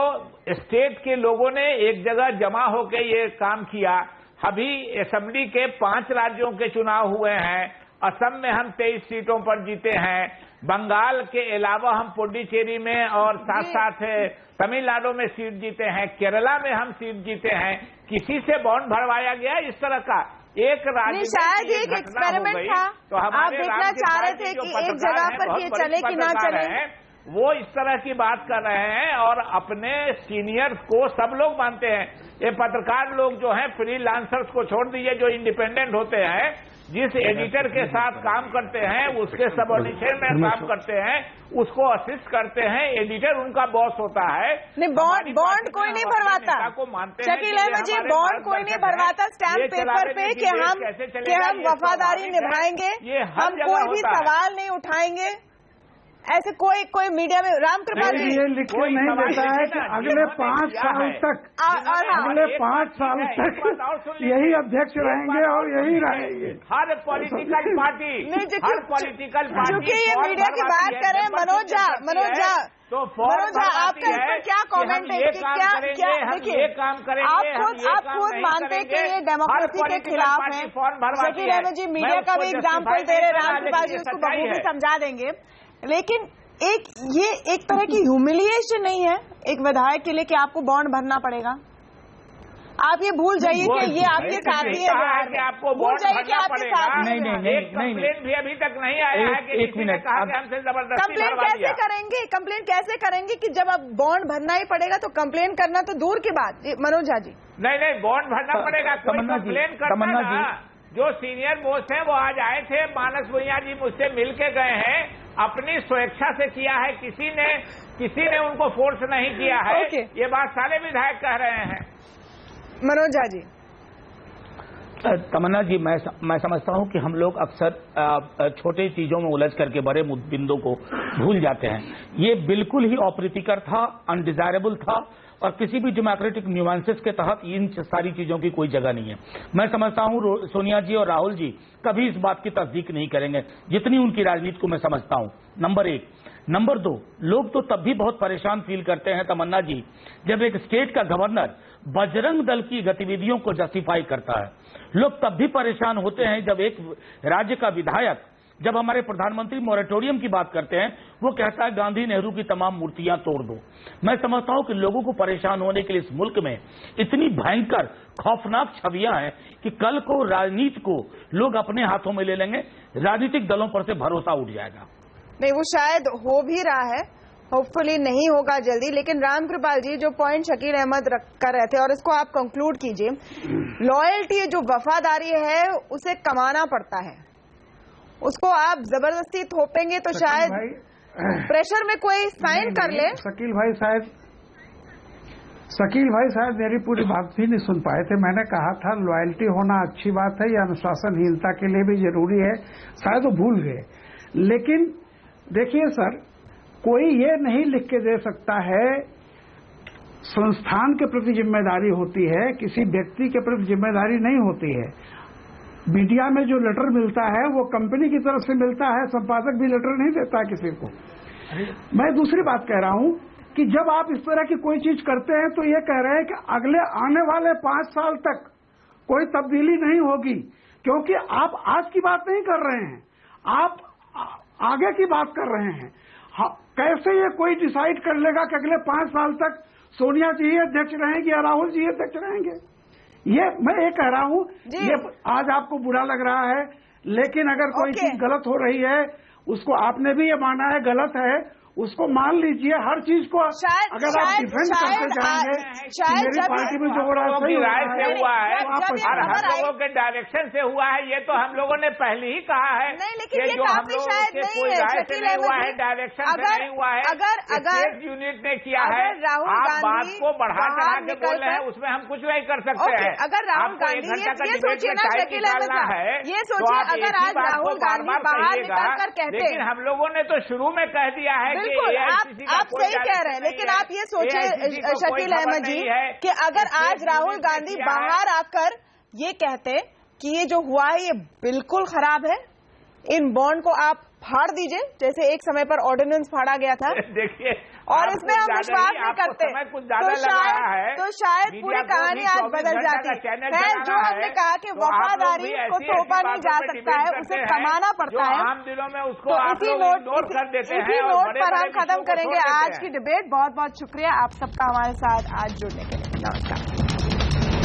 स्टेट के लोगों ने एक जगह जमा होकर ये काम किया। अभी असेंबली के 5 राज्यों के चुनाव हुए हैं। असम में हम 23 सीटों पर जीते हैं। बंगाल के अलावा हम पुडुचेरी में और साथ साथ तमिलनाडु में सीट जीते हैं। केरला में हम सीट जीते हैं। किसी से बॉन्ड भरवाया गया इस तरह का? एक राज्य शायद एक एक्सपेरिमेंट था, तो आप देखना चाह रहे थे कि एक जगह पर ये चले कि ना चले, वो इस तरह की बात कर रहे हैं। और अपने सीनियर्स को सब लोग मानते हैं। ये पत्रकार लोग जो हैं, फ्रीलांसर्स को छोड़ दीजिए, जो इंडिपेंडेंट होते हैं, जिस एडिटर के साथ काम करते हैं उसके सबऑर्डिनेट में काम करते हैं, उसको असिस्ट करते हैं, एडिटर उनका बॉस होता है। नहीं, बॉन्ड कोई नहीं भरवाता। शकील अहमद जी, बॉन्ड कोई नहीं भरवाता स्टैम्प पेपर पे कि हम वफादारी निभाएंगे, हम कोई भी सवाल नहीं उठाएंगे। ऐसे कोई मीडिया में रामकृपाल जी ये लिख के नहीं देता है कि अगले 5 साल तक अगले 5 साल तक यही अध्यक्ष रहेंगे और यही रहेंगे हर पॉलिटिकल पार्टी, हर पॉलिटिकल पार्टी। क्योंकि ये मीडिया की बात करें, मनोज झा तो आपका इस पर क्या कॉमेंट है कि क्या देखिए आप खुद मानते हैं कि ये डेमोक्रेसी के खिलाफ है। शकील अहमद जी मीडिया का भी एग्जाम्पल दे रहे, रामकृपाल जी उसको बखूबी समझा देंगे, लेकिन एक तरह की ह्यूमिलिएशन नहीं है एक विधायक के लिए कि आपको बॉन्ड भरना पड़ेगा? आप ये भूल जाइए कि ये आपके साथी है, आपको भूल जाइए कि आपके साथी है। नहीं, कंप्लेंट भी अभी तक नहीं आया है कि एक मिनट, हमसे जबरदस्ती कंप्लेन कैसे करेंगे? कंप्लेन कैसे करेंगे कि जब अब बॉन्ड भरना ही पड़ेगा तो कंप्लेन करना तो दूर की बात। मनोज झा जी नहीं बॉन्ड भरना पड़ेगा, कंप्लेन करना। जो सीनियर मोस्ट हैं वो आज आए थे, मानस भुइयां जी मुझसे मिल के गए हैं, अपनी स्वेच्छा से किया है, किसी ने उनको फोर्स नहीं किया है। ये बात सारे विधायक कह रहे हैं। मनोज झा जी। तमन्ना जी, मैं समझता हूं कि हम लोग अक्सर छोटे चीजों में उलझ करके बड़े बिंदु को भूल जाते हैं। ये बिल्कुल ही अप्रीतिकर था, अनडिजायरेबल था और किसी भी डेमोक्रेटिक न्यूएंसेस के तहत इन सारी चीजों की कोई जगह नहीं है। मैं समझता हूं सोनिया जी और राहुल जी कभी इस बात की तस्दीक नहीं करेंगे जितनी उनकी राजनीति को मैं समझता हूं, नंबर 1। नंबर 2, लोग तो तब भी बहुत परेशान फील करते हैं तमन्ना जी जब एक स्टेट का गवर्नर बजरंग दल की गतिविधियों को जस्टिफाई करता है। लोग तब भी परेशान होते हैं जब एक राज्य का विधायक, जब हमारे प्रधानमंत्री मोरेटोरियम की बात करते हैं, वो कहता है गांधी नेहरू की तमाम मूर्तियां तोड़ दो। मैं समझता हूं कि लोगों को परेशान होने के लिए इस मुल्क में इतनी भयंकर खौफनाक छवियां हैं कि कल को राजनीति को लोग अपने हाथों में ले लेंगे, राजनीतिक दलों पर से भरोसा उठ जाएगा। नहीं, वो शायद हो भी रहा है, होपफुली नहीं होगा जल्दी। लेकिन रामकृपाल जी जो पॉइंट शकील अहमद कर रहे थे और इसको आप कंक्लूड कीजिए, लॉयल्टी जो वफादारी है उसे कमाना पड़ता है, उसको आप जबरदस्ती थोपेंगे तो शायद प्रेशर में कोई साइन कर ले। शकील भाई शायद मेरी पूरी बात भी नहीं सुन पाए थे। मैंने कहा था लॉयल्टी होना अच्छी बात है, यह अनुशासनहीनता के लिए भी जरूरी है, शायद वो भूल गए। लेकिन देखिए सर, कोई ये नहीं लिख के दे सकता है, संस्थान के प्रति जिम्मेदारी होती है, किसी व्यक्ति के प्रति जिम्मेदारी नहीं होती है। मीडिया में जो लेटर मिलता है वो कंपनी की तरफ से मिलता है, संपादक भी लेटर नहीं देता किसी को। मैं दूसरी बात कह रहा हूं कि जब आप इस तरह की कोई चीज करते हैं तो ये कह रहे हैं कि अगले आने वाले 5 साल तक कोई तब्दीली नहीं होगी, क्योंकि आप आज की बात नहीं कर रहे हैं, आप आगे की बात कर रहे हैं। कैसे ये कोई डिसाइड कर लेगा कि अगले 5 साल तक सोनिया जी ही अध्यक्ष रहेंगे या राहुल जी अध्यक्ष रहेंगे? ये मैं ये कह रहा हूं, ये आज आपको बुरा लग रहा है, लेकिन अगर कोई चीज गलत हो रही है, उसको आपने भी ये माना है गलत है, उसको मान लीजिए। हर चीज को अगर आप डिफेंड करते जाएंगे, मेरी पार्टी में जो हो रहा है सही राय से हुआ है और हम लोगों के डायरेक्शन से हुआ है, ये तो हम लोगों ने पहले ही कहा है। लेकिन ये जो हम लोगों से कोई राय से नहीं हुआ है, डायरेक्शन से नहीं हुआ है, स्टेट यूनिट ने किया है। आप बात को बढ़ा चढ़ा के बोल रहे हैं, उसमें हम कुछ नहीं कर सकते हैं। अगर राहुल गांधी ये सोचिए ना शकील अहमद, ये सोचिए अगर आज राहुल गांधी बाहर निकलकर कहते, लेकिन हम लोगों ने तो शुरू में कह दिया है। बिल्कुल, आप सही कह रहे हैं, लेकिन आप ये सोचिए शकील अहमद जी कि अगर आज राहुल गांधी बाहर आकर ये कहते कि ये जो हुआ है ये बिल्कुल खराब है, इन बॉन्ड को आप फाड़ दीजिए, जैसे एक समय पर ऑर्डिनेंस फाड़ा गया था, देखिए, और इसमें हम विश्वास नहीं करते, तो शायद पूरी कहानी आज बदल जाती है। जो हमने कहा कि वफादारी को थोपा नहीं जा सकता है, उसे कमाना पड़ता है। आम दिनों में उसको इसी नोट पर हम खत्म करेंगे आज की डिबेट। बहुत बहुत शुक्रिया आप सबका हमारे साथ आज जुड़ने के लिए। नमस्कार।